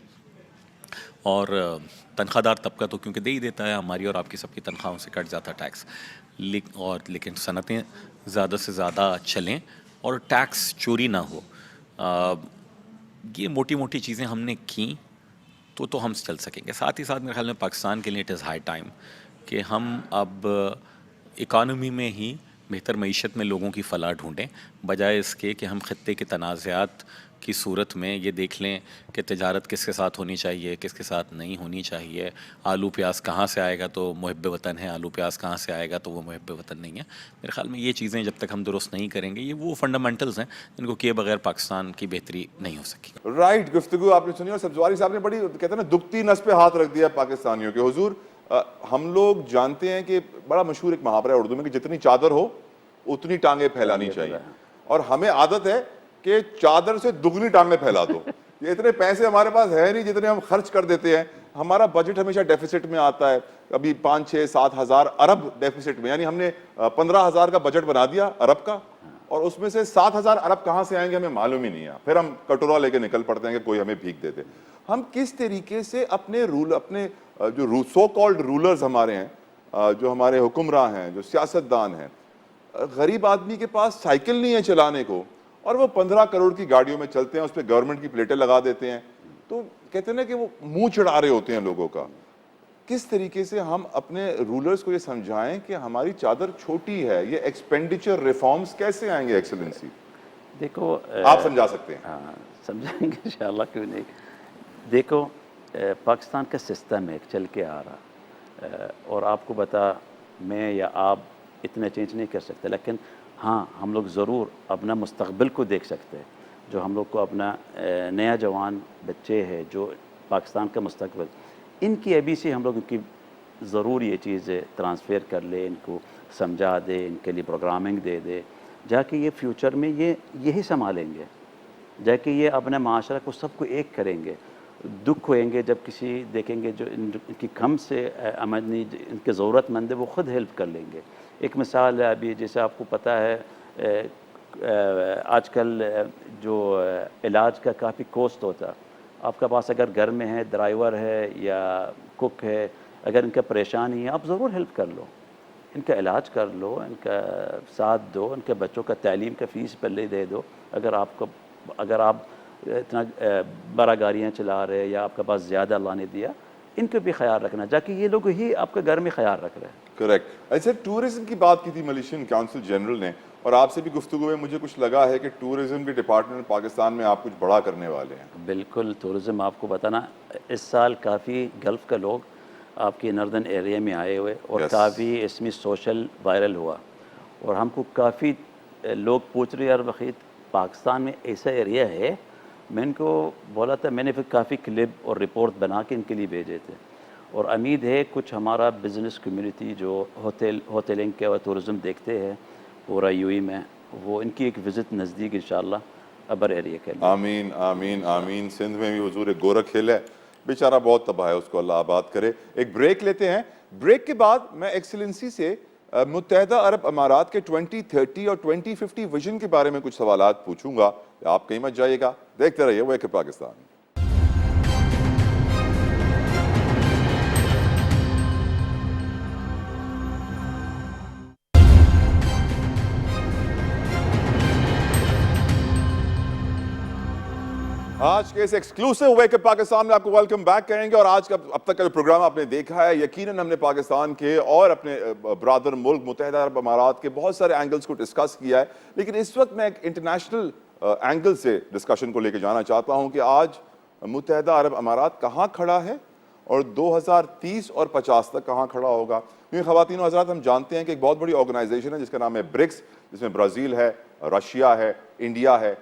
اور تنخواہ دار طبقہ تو کیونکہ دے ہی دیتا ہے، ہماری اور آپ کی سب کی تنخواہوں سے کٹ جاتا ہے ٹیکس. لیکن صنعتیں زیادہ سے زیادہ چلیں اور ٹیکس چوری نہ ہو. یہ موٹی موٹی چیزیں ہم نے کیں تو ہم چل سکیں گے. ساتھ ہی ساتھ میرے خیال میں پاکستان کے لیے اٹ از ہائی ٹائم کہ ہم اب اکانومی میں ہی بہتر معیشت میں لوگوں کی فلاح ڈھونڈیں، بجائے اس کے کہ ہم خطے کے تنازعات کی صورت میں یہ دیکھ لیں کہ تجارت کس کے ساتھ ہونی چاہیے، کس کے ساتھ نہیں ہونی چاہیے. آلو پیاز کہاں سے آئے گا تو محب وطن ہے، آلو پیاز کہاں سے آئے گا تو وہ محب وطن نہیں ہے. میرے خیال میں یہ چیزیں جب تک ہم درست نہیں کریں گے، یہ وہ فنڈامنٹلز ہیں جن کو کیے بغیر پاکستان کی بہتری نہیں ہو سکی. رائٹ، گفتگو آپ نے سنی اور سبزواری صاحب نے بڑی کہتے ہیں نا دکھتی نس پہ ہاتھ رکھ دیا پاکستانیوں کے. حضور ہم لوگ جانتے ہیں کہ بڑا مشہور ایک محاورہ ہے اردو میں کہ جتنی چادر ہو اتنی ٹانگیں پھیلانی چاہیے، اور ہمیں عادت ہے کہ چادر سے دگنی ٹانگیں پھیلا دو. یہ اتنے پیسے ہمارے پاس ہے نہیں جتنے ہم خرچ کر دیتے ہیں. ہمارا بجٹ ہمیشہ ڈیفیسٹ میں آتا ہے، ابھی 5-6-7 ہزار ارب ڈیفیسٹ میں، یعنی ہم نے 15,000 کا بجٹ بنا دیا ارب کا، اور اس میں سے 7,000 ارب کہاں سے آئیں گے ہمیں معلوم ہی نہیں ہے. پھر ہم کٹورا لے کے نکل پڑتے ہیں کہ کوئی ہمیں بھیک دے دے. ہم کس طریقے سے اپنے جو سو کالڈ رولرز ہمارے ہیں، جو ہمارے حکمراں ہیں، جو سیاستدان ہیں، غریب آدمی کے پاس سائیکل نہیں ہے چلانے کو اور وہ 15 کروڑ کی گاڑیوں میں چلتے ہیں، اس پہ گورنمنٹ کی پلیٹیں لگا دیتے ہیں، تو کہتے ہیں نا کہ وہ منہ چڑھا رہے ہوتے ہیں لوگوں کا. کس طریقے سے ہم اپنے رولرز کو یہ سمجھائیں کہ ہماری چادر چھوٹی ہے؟ یہ ایکسپینڈیچر ریفارمز کیسے آئیں گے ایکسلنسی؟ دیکھو آپ سمجھا سکتے ہیں. ہاں سمجھائیں گے انشاءاللہ، کیوں نہیں. دیکھو پاکستان کا سسٹم ایک چل کے آ رہا، اور آپ کو بتا میں یا آپ اتنے چینج نہیں کر سکتے، لیکن ہاں ہم لوگ ضرور اپنا مستقبل کو دیکھ سکتے ہیں. جو ہم لوگ کو اپنا نیا جوان بچے ہیں جو پاکستان کا مستقبل، ان کی ابھی سے ہم لوگ ان کی ضرور یہ چیزیں ٹرانسفر کر لیں، ان کو سمجھا دے، ان کے لیے پروگرامنگ دے دے، جا کے یہ فیوچر میں یہی سنبھالیں گے، جا کے یہ اپنے معاشرہ کو سب کو ایک کریں گے. دکھ ہوئیں گے جب کسی دیکھیں گے جو ان کی کم سے آمدنی ان کے ضرورت مند ہے وہ خود ہیلپ کر لیں گے. ایک مثال ہے، ابھی جیسے آپ کو پتہ ہے آج کل جو علاج کا کافی کوسٹ ہوتا، آپ کے پاس اگر گھر میں ہے ڈرائیور ہے یا کک ہے، اگر ان کا پریشانی ہے آپ ضرور ہیلپ کر لو، ان کا علاج کر لو، ان کا ساتھ دو، ان کے بچوں کا تعلیم کا فیس پہلے دے دو. اگر آپ اتنا بڑا گاڑیاں چلا رہے یا آپ کے پاس زیادہ اللہ نے دیا، ان کو بھی خیال رکھنا، جا کہ یہ لوگ ہی آپ کے گھر میں خیال رکھ رہے ہیں. کریکٹ. ایسے ٹورزم کی بات کی تھی ملیشین کونسل جنرل نے، اور آپ سے بھی گفتگو میں مجھے کچھ لگا ہے کہ ٹورزم کے ڈپارٹمنٹ پاکستان میں آپ کچھ بڑا کرنے والے ہیں. بالکل، ٹورزم آپ کو بتانا اس سال کافی گلف کا لوگ آپ کے ناردرن ایریا میں آئے ہوئے، اور کافی اس میں سوشل وائرل ہوا، اور ہم کو کافی لوگ پوچھ رہے یار وقت پاکستان میں ایسا ایریا ہے. میں ان کو بولا تھا، میں نے پھر کافی کلپ اور رپورٹ بنا کے ان کے لیے بھیجے تھے، اور امید ہے کچھ ہمارا بزنس کمیونٹی جو ہوٹلنگ کے اور ٹورزم دیکھتے ہیں پورا یو ای میں، وہ ان کی ایک وزٹ نزدیک انشاءاللہ ابر ایریا کے لیے. آمین آمین آمین. سندھ میں بھی حضور ایک گورکھ کھیل ہے، بیچارہ بہت تباہ ہے، اس کو اللہ آباد کرے. ایک بریک لیتے ہیں، بریک کے بعد میں ایکسلنسی سے متحدہ عرب امارات کے 2030 اور 2050 ویژن کے بارے میں کچھ سوالات پوچھوں گا. آپ کہیں مت جائیے گا، دیکھتے رہیے ویک اپ پاکستان. آج کے اس ایکسکلوسیو ویک اپ پاکستان میں آپ کو ویلکم بیک کریں گے، اور آج کا اب تک کا جو پروگرام آپ نے دیکھا ہے، یقیناً ہم نے پاکستان کے اور اپنے برادر ملک متحدہ عرب امارات کے بہت سارے اینگلز کو ڈسکس کیا ہے، لیکن اس وقت میں ایک انٹرنیشنل اینگل سے ڈسکشن کو لے کے جانا چاہتا ہوں کہ آج متحدہ عرب امارات کہاں کھڑا ہے اور 2030 اور 50 تک کہاں کھڑا ہوگا. کیونکہ خواتین و حضرات ہم جانتے ہیں کہ ایک بہت بڑی آرگنائزیشن ہے جس کا نام ہے برکس، جس میں برازیل ہے، رشیا ہے، انڈیا ہے،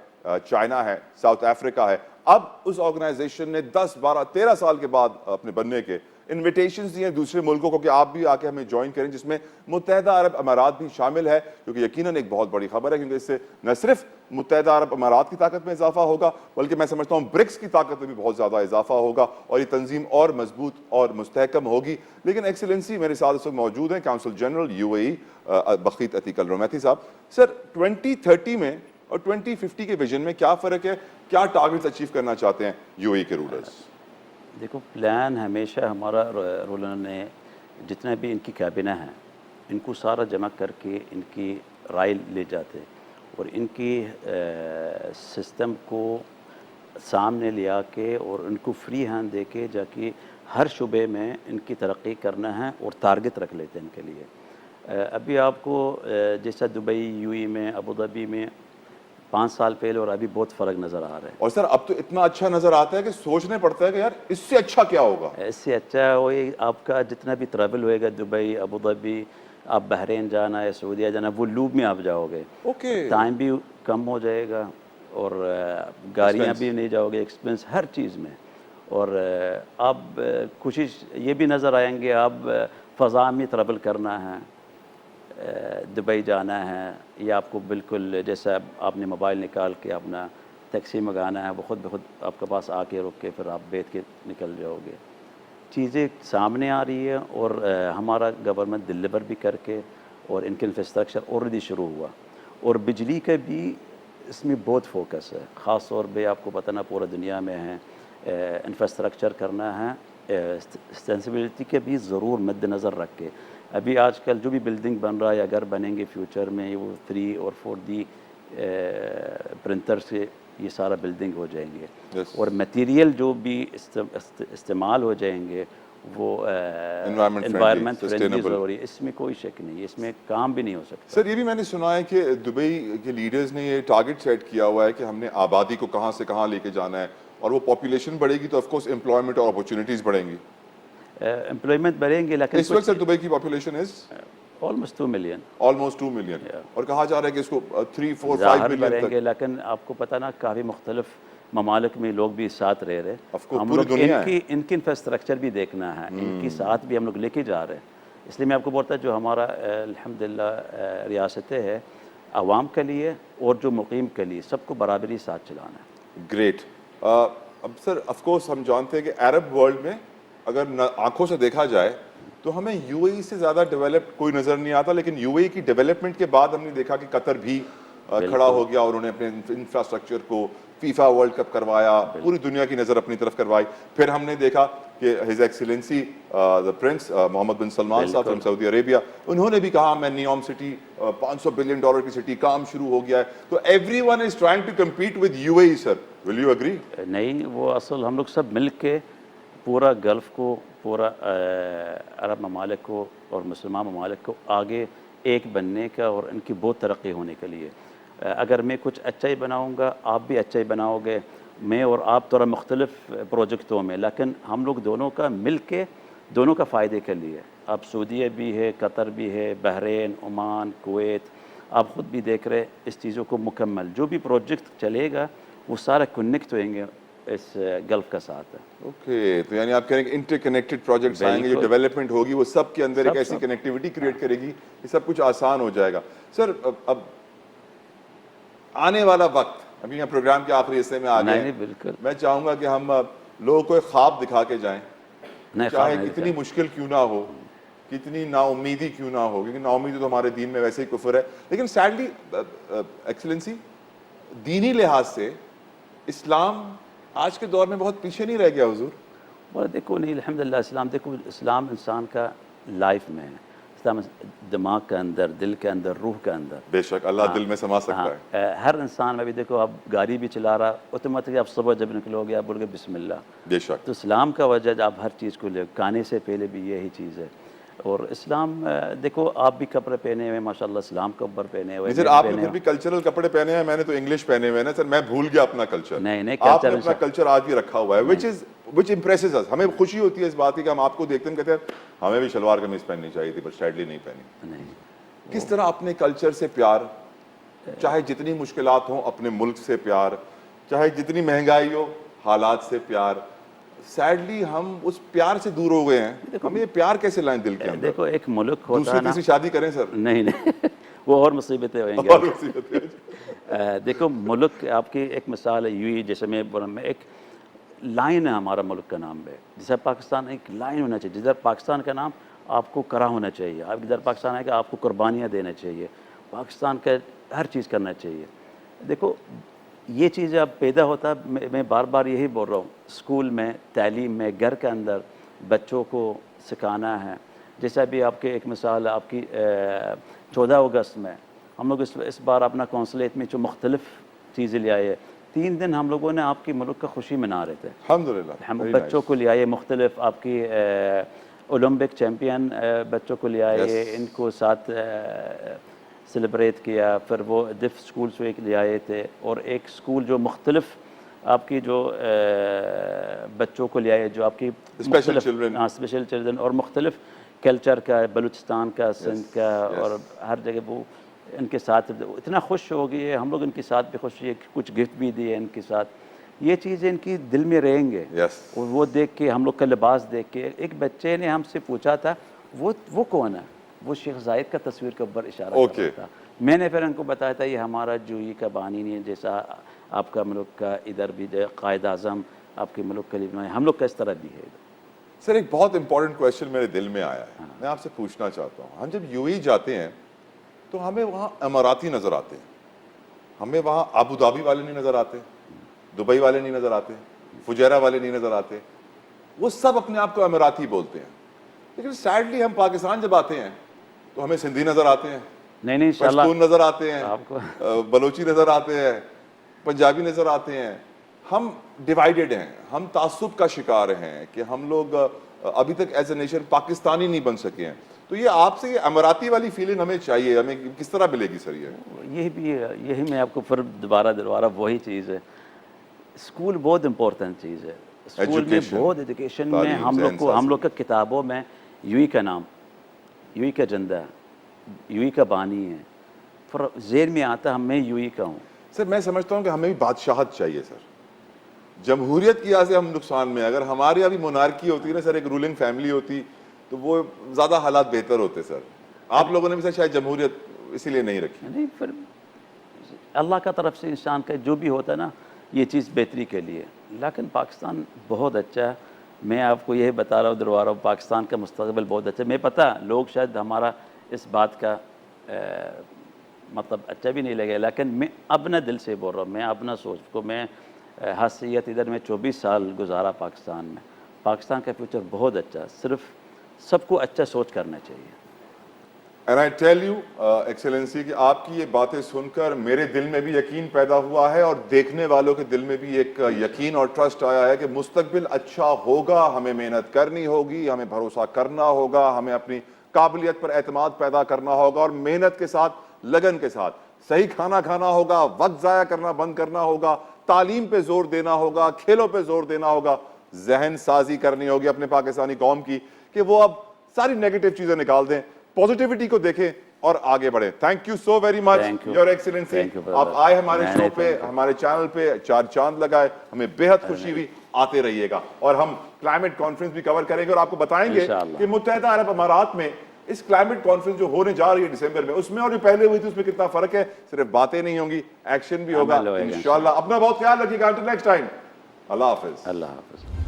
چائنا ہے، ساؤتھ افریقہ ہے. اب اس آرگنائزیشن نے 10 12 13 سال کے بعد اپنے بننے کے انویٹیشنز دی ہیں دوسرے ملکوں کو کہ آپ بھی آ کے ہمیں جوائن کریں, جس میں متحدہ عرب امارات بھی شامل ہے, کیونکہ یقیناً ایک بہت بڑی خبر ہے, کیونکہ اس سے نہ صرف متحدہ عرب امارات کی طاقت میں اضافہ ہوگا بلکہ میں سمجھتا ہوں برکس کی طاقت میں بھی بہت زیادہ اضافہ ہوگا اور یہ تنظیم اور مضبوط اور مستحکم ہوگی. لیکن ایکسیلنسی میرے ساتھ اس وقت موجود ہیں council general UAE بخیت Ateeq Al Rumaithi صاحب. سر 2030 میں اور 2050 کے ویژن میں کیا فرق ہے, کیا ٹارگٹس اچیو کرنا چاہتے ہیں UAE کے رولرز؟ دیکھو پلان ہمیشہ ہمارا رولر نے جتنے بھی ان کی کابینہ ہیں ان کو سارا جمع کر کے ان کی رائے لے جاتے اور ان کی سسٹم کو سامنے لیا کے اور ان کو فری ہینڈ دے کے جا کے ہر شعبے میں ان کی ترقی کرنا ہے اور ٹارگٹ رکھ لیتے ہیں ان کے لیے. ابھی آپ کو جیسا دبئی UAE میں ابوظہبی میں 5 سال پہلے اور ابھی بہت فرق نظر آ رہا ہے. اور سر اب تو اتنا اچھا نظر آتا ہے کہ سوچنے پڑتا ہے کہ یار اس سے اچھا کیا ہوگا. اس سے اچھا وہی آپ کا جتنا بھی ٹریول ہوئے گا دبئی ابوظہبی, آپ بحرین جانا ہے, سعودیہ جانا, وہ لوپ میں آپ جاؤ گے, اوکے ٹائم بھی کم ہو جائے گا اور گاڑیاں بھی نہیں جاؤ گے, ایکسپینس ہر چیز میں. اور آپ کوشش یہ بھی نظر آئیں گے آپ فضا میں ٹریول کرنا ہے, دبئی جانا ہے, یا آپ کو بالکل جیسا آپ نے موبائل نکال کے اپنا ٹیکسی منگانا ہے, وہ خود بخود آپ کے پاس آ کے رک کے پھر آپ بیٹھ کے نکل جاؤ گے. چیزیں سامنے آ رہی ہے اور ہمارا گورنمنٹ ڈلیور بھی کر کے, اور ان کے انفراسٹرکچر آلریڈی شروع ہوا. اور بجلی کا بھی اس میں بہت فوکس ہے, خاص طور پہ آپ کو پتہ نا پورا دنیا میں ہے انفراسٹرکچر کرنا ہے, سینسیبلٹی کے بھی ضرور مد نظر رکھ کے. ابھی آج کل جو بھی بلڈنگ بن رہا ہے اگر بنیں گے فیوچر میں وہ 3 اور 4D پرنٹر سے یہ سارا بلڈنگ ہو جائیں گے, اور میٹیریل جو بھی استعمال ہو جائیں گے وہ انوائرمنٹ فرینڈلی ضروری ہے, اس میں کوئی شک نہیں, اس میں کام بھی نہیں ہو سکتا. سر یہ بھی میں نے سنا ہے کہ دبئی کے لیڈرز نے یہ ٹارگٹ سیٹ کیا ہوا ہے کہ ہم نے آبادی کو کہاں سے کہاں لے کے جانا ہے, اور وہ پاپولیشن بڑھے گی تو آف کورس امپلائمنٹ اور اپرچونیٹیز بڑھیں گی. امپلائمنٹ بڑھیں گے لیکن اس وقت سر دبئی کی population is almost 2 million, almost 2 million, اور کہا جا رہا ہے کہ اس کو 3-4-5 ظاہر ملین بڑھیں تک. گے, لیکن آپ کو پتہ نا کافی مختلف ممالک میں لوگ بھی ساتھ رہ رہے, ہم پوری لوگ دنیا ان کی انفراسٹرکچر بھی دیکھنا ہے, ان کی ساتھ بھی ہم لوگ لے کے جا رہے ہیں. اس لیے میں آپ کو بولتا جو ہمارا الحمدللہ ریاستیں ہے عوام کے لیے اور جو مقیم کے لیے سب کو برابری ساتھ چلانا ہے. گریٹ. اب سر آف کورس ہم جانتے ہیں کہ عرب ورلڈ میں اگر آنکھوں سے دیکھا جائے تو ہمیں UAE سے زیادہ ڈیولپ کوئی نظر نہیں آتا, لیکن UAE کی ڈیولپمنٹ کے بعد ہم نے دیکھا کہ قطر بھی کھڑا ہو گیا اور انہوں نے اپنے انفراسٹرکچر کو فیفا ورلڈ کپ کروایا, پوری دنیا کی نظر اپنی طرف کروائی. پھر ہم نے دیکھا کہ his excellency the prince Muhammad bin Salman صاحب فرام سعودی عربیہ, انہوں نے بھی کہا میں نیوم سٹی $500 بلین کی سٹی, کام شروع ہو گیا ہے. تو everyone is trying to compete with UAE. Sir will you agree? نہیں, وہ اصل ہم لوگ سب مل کے پورا گلف کو, پورا عرب ممالک کو اور مسلمان ممالک کو آگے ایک بننے کا اور ان کی بہت ترقی ہونے کے لیے. اگر میں کچھ اچھا ہی بناؤں گا آپ بھی اچھا ہی بناؤ گے, میں اور آپ تھوڑا مختلف پروجیکٹوں میں, لیکن ہم لوگ دونوں کا مل کے دونوں کا فائدے کے لیے. اب سعودیہ بھی ہے, قطر بھی ہے, بحرین, عمان, کویت, آپ خود بھی دیکھ رہے اس چیزوں کو مکمل جو بھی پروجیکٹ چلے گا وہ سارا کنیکٹ ہوئیں گے اس گلف کا ساتھ ہے. اوکے, تو یعنی آپ کہہ رہے ہیں کہ انٹر کنیکٹڈ پروجیکٹس آئیں گے, جو ڈیولپمنٹ ہوگی وہ سب کے اندر ایک ایسی کنیکٹیوٹی کریٹ کرے گی کہ سب کچھ آسان ہو جائے گا. سر اب آنے والا وقت, ابھی یہاں پروگرام کے آخری حصے میں آ گئے ہیں, بالکل میں چاہوں گا کہ ہم لوگوں کو ایک خواب دکھا کے جائیں, چاہے کتنی مشکل کیوں نہ ہو, کتنی نا امیدی کیوں نہ ہو, کیونکہ نا امیدی تو ہمارے دین میں ویسے ہی کفر ہے. لیکن سیڈلی ایکسیلنسی دینی لحاظ سے اسلام آج کے دور میں بہت پیچھے نہیں رہ گیا حضور. اور دیکھو نہیں الحمدللہ اسلام, دیکھو اسلام انسان کا لائف میں ہے, اسلام دماغ کے اندر, دل کے اندر, روح کے اندر. بے شک اللہ دل میں سما سکتا ہے. ہر انسان میں بھی دیکھو آپ گاڑی بھی چلا رہا آٹومیٹکلی آپ صبح جب نکلو گے آپ بول گے بسم اللہ. بے شک. تو اسلام کا وجہ آپ ہر چیز کو لے, کھانے سے پہلے بھی یہی چیز ہے. اور اسلام دیکھو آپ بھی کپڑے پہنے ہوئے ماشاءاللہ, اسلام کے اوپر پہنے ہوئے. سر آپ نے پھر بھی کلچرل کپڑے پہنے ہیں, میں نے تو انگلش پہنے ہوئے نا سر, میں بھول گیا اپنا کلچر. نہیں آپ نے اپنا کلچر آج بھی رکھا ہوا ہے, which impresses us. ہمیں خوشی ہوتی ہے اس بات کی کہ ہم آپ کو دیکھتے ہیں کہتے ہیں ہمیں بھی شلوار قمیض پہننی چاہیے تھی بٹ سیڈلی نہیں پہنی. کس طرح اپنے کلچر سے پیار, چاہے جتنی مشکلات ہوں اپنے ملک سے پیار, چاہے جتنی مہنگائی ہو حالات سے پیار, سیڈلی ہم اس پیار سے دور ہو گئے ہیں. ہم یہ پیار کیسے لائیں دل کے اندر؟ دیکھو ایک ملک ہوتا دوسری ہے نا, تیسری شادی کریں سر. نہیں نہیں وہ اور مصیبتیں ہوئیں اور گے. اسی بات ہے. دیکھو ملک آپ کی ایک مثال ہے یوں ہی, جیسے میں ایک لائن ہے ہمارا ملک کا نام ہے, جیسے پاکستان ایک لائن ہونا چاہیے. جدھر پاکستان کا نام آپ کو کرا ہونا چاہیے, آپ جدھر پاکستان ہے کہ آپ کو قربانیاں دینا چاہیے, پاکستان کا ہر چیز کرنا چاہیے. دیکھو یہ چیز اب پیدا ہوتا ہے, میں بار بار یہی بول رہا ہوں, اسکول میں, تعلیم میں, گھر کے اندر بچوں کو سکھانا ہے. جیسا بھی آپ کے ایک مثال آپ کی 14 اگست میں ہم لوگ اس بار اپنا کونسلیٹ میں جو مختلف چیزیں لے آئے, 3 دن ہم لوگوں نے آپ کی ملک کا خوشی منا رہے تھے. الحمدللہ. ہم بچوں کو لے آئے مختلف, آپ کی اولمپک چیمپئن بچوں کو لے آئے, ان کو ساتھ سیلیبریٹ کیا. پھر وہ ڈف اسکول سے ایک لے آئے تھے, اور ایک اسکول جو مختلف آپ کی جو بچوں کو لے آئے جو آپ کی اسپیشل چلڈرن, اسپیشل چلڈرن, اور مختلف کلچر کا, بلوچستان کا, سندھ کا, اور ہر جگہ وہ ان کے ساتھ اتنا خوش ہو گئی ہے. ہم لوگ ان کے ساتھ بھی خوش ہوئے, کچھ گفٹ بھی دیے ان کے ساتھ. یہ چیزیں ان کی دل میں رہیں گے. اور وہ دیکھ کے, ہم لوگ کا لباس دیکھ کے, ایک بچے نے ہم سے پوچھا تھا وہ کون ہے, وہ شیخ زائد کا تصویر کے اوپر اشارہ کر رہا تھا. میں نے پھر ان کو بتایا تھا یہ ہمارا جوئی کا بانی نہیں ہے, جیسا آپ کا ملک کا ادھر بھی قائد اعظم آپ کے ملک کے لیے, ہم لوگ کا اس طرح بھی ہے. سر ایک بہت امپورٹنٹ کویشچن میرے دل میں آیا ہے, میں آپ سے پوچھنا چاہتا ہوں. ہم جب یو اے جاتے ہیں تو ہمیں وہاں اماراتی نظر آتے ہیں, ہمیں وہاں ابو دھابی والے نہیں نظر آتے, دبئی والے نہیں نظر آتے, فجیرہ والے نہیں نظر آتے. وہ سب اپنے آپ کو اماراتی بولتے ہیں. لیکن سیڈلی ہم پاکستان جب آتے ہیں تو ہمیں سندھی نظر آتے ہیں, نہیں انشاءاللہ پشتون نظر آتے ہیں, آپ کو بلوچی نظر آتے ہیں, پنجابی نظر آتے ہیں. ہم ڈیوائیڈڈ ہیں, ہم تعصب کا شکار ہیں کہ ہم لوگ ابھی تک ایز اے نیشن پاکستانی نہیں بن سکے ہیں. تو یہ آپ سے یہ اماراتی والی فیلنگ ہمیں چاہیے, ہمیں کس طرح ملے گی سر؟ یہی میں آپ کو پھر دوبارہ وہی چیز ہے. اسکول بہت امپورٹنٹ چیز ہے. اسکول میں بہت ایجوکیشن میں ہم لوگ کا کتابوں میں یو ای کا نام, یو ای کا جھنڈا, یو ای کا بانی ہے, پھر ذہن میں آتا میں یو ای کا ہوں. سر میں سمجھتا ہوں کہ ہمیں بھی بادشاہت چاہیے سر. جمہوریت کی وجہ سے ہم نقصان میں, اگر ہمارے ابھی مونارکی ہوتی نا سر, ایک رولنگ فیملی ہوتی تو وہ زیادہ حالات بہتر ہوتے سر. آپ لوگوں نے بھی سر شاید جمہوریت اسی لیے نہیں رکھی. نہیں, پھر اللہ کا طرف سے انسان کا جو بھی ہوتا ہے نا, یہ چیز بہتری کے لیے. لیکن پاکستان بہت اچھا ہے. میں آپ کو یہی بتا رہا ہوں, دلوا رہا ہوں, پاکستان کا مستقبل بہت اچھا ہے. میں پتہ لوگ شاید ہمارا اس بات کا مطلب اچھا بھی نہیں لگے, لیکن میں اپنا دل سے بول رہا ہوں, میں اپنا سوچ کو, میں حیثیت ادھر میں 24 سال گزارا پاکستان میں. پاکستان کا فیوچر بہت اچھا, صرف سب کو اچھا سوچ کرنا چاہیے. And I tell you, excellency, کہ آپ کی یہ باتیں سن کر میرے دل میں بھی یقین پیدا ہوا ہے, اور دیکھنے والوں کے دل میں بھی ایک یقین اور ٹرسٹ آیا ہے کہ مستقبل اچھا ہوگا. ہمیں محنت کرنی ہوگی, ہمیں بھروسہ کرنا ہوگا, ہمیں اپنی قابلیت پر اعتماد پیدا کرنا ہوگا, اور محنت کے ساتھ, لگن کے ساتھ صحیح کھانا کھانا ہوگا, وقت ضائع کرنا بند کرنا ہوگا, تعلیم پہ زور دینا ہوگا, کھیلوں پہ زور دینا ہوگا, ذہن سازی کرنی ہوگی اپنے پاکستانی قوم کی کہ وہ اب ساری نیگیٹو چیزیں نکال دیں, پوزیٹیوٹی کو دیکھیں اور آگے بڑھیں. Thank you so very much your excellency. آپ آئے ہمارے شو پہ, ہمارے چینل پہ, 4 چاند لگائے, ہمیں بےحد خوشی ہوئی. آتے رہیے گا, اور ہم کلائمیٹ کانفرنس بھی کور کریں گے, اور آپ کو بتائیں گے کہ متحدہ عرب امارات میں اس کلائمیٹ کانفرنس جو ہونے جا رہی ہے دسمبر میں, اس میں اور جو پہلے ہوئی تھی اس میں کتنا فرق ہے. صرف باتیں نہیں ہوں گی, ایکشن بھی ہوگا انشاءاللہ. اپنا بہت خیال رکھیے گا. انٹل نیکسٹ ٹائم, اللہ حافظ. اللہ حافظ.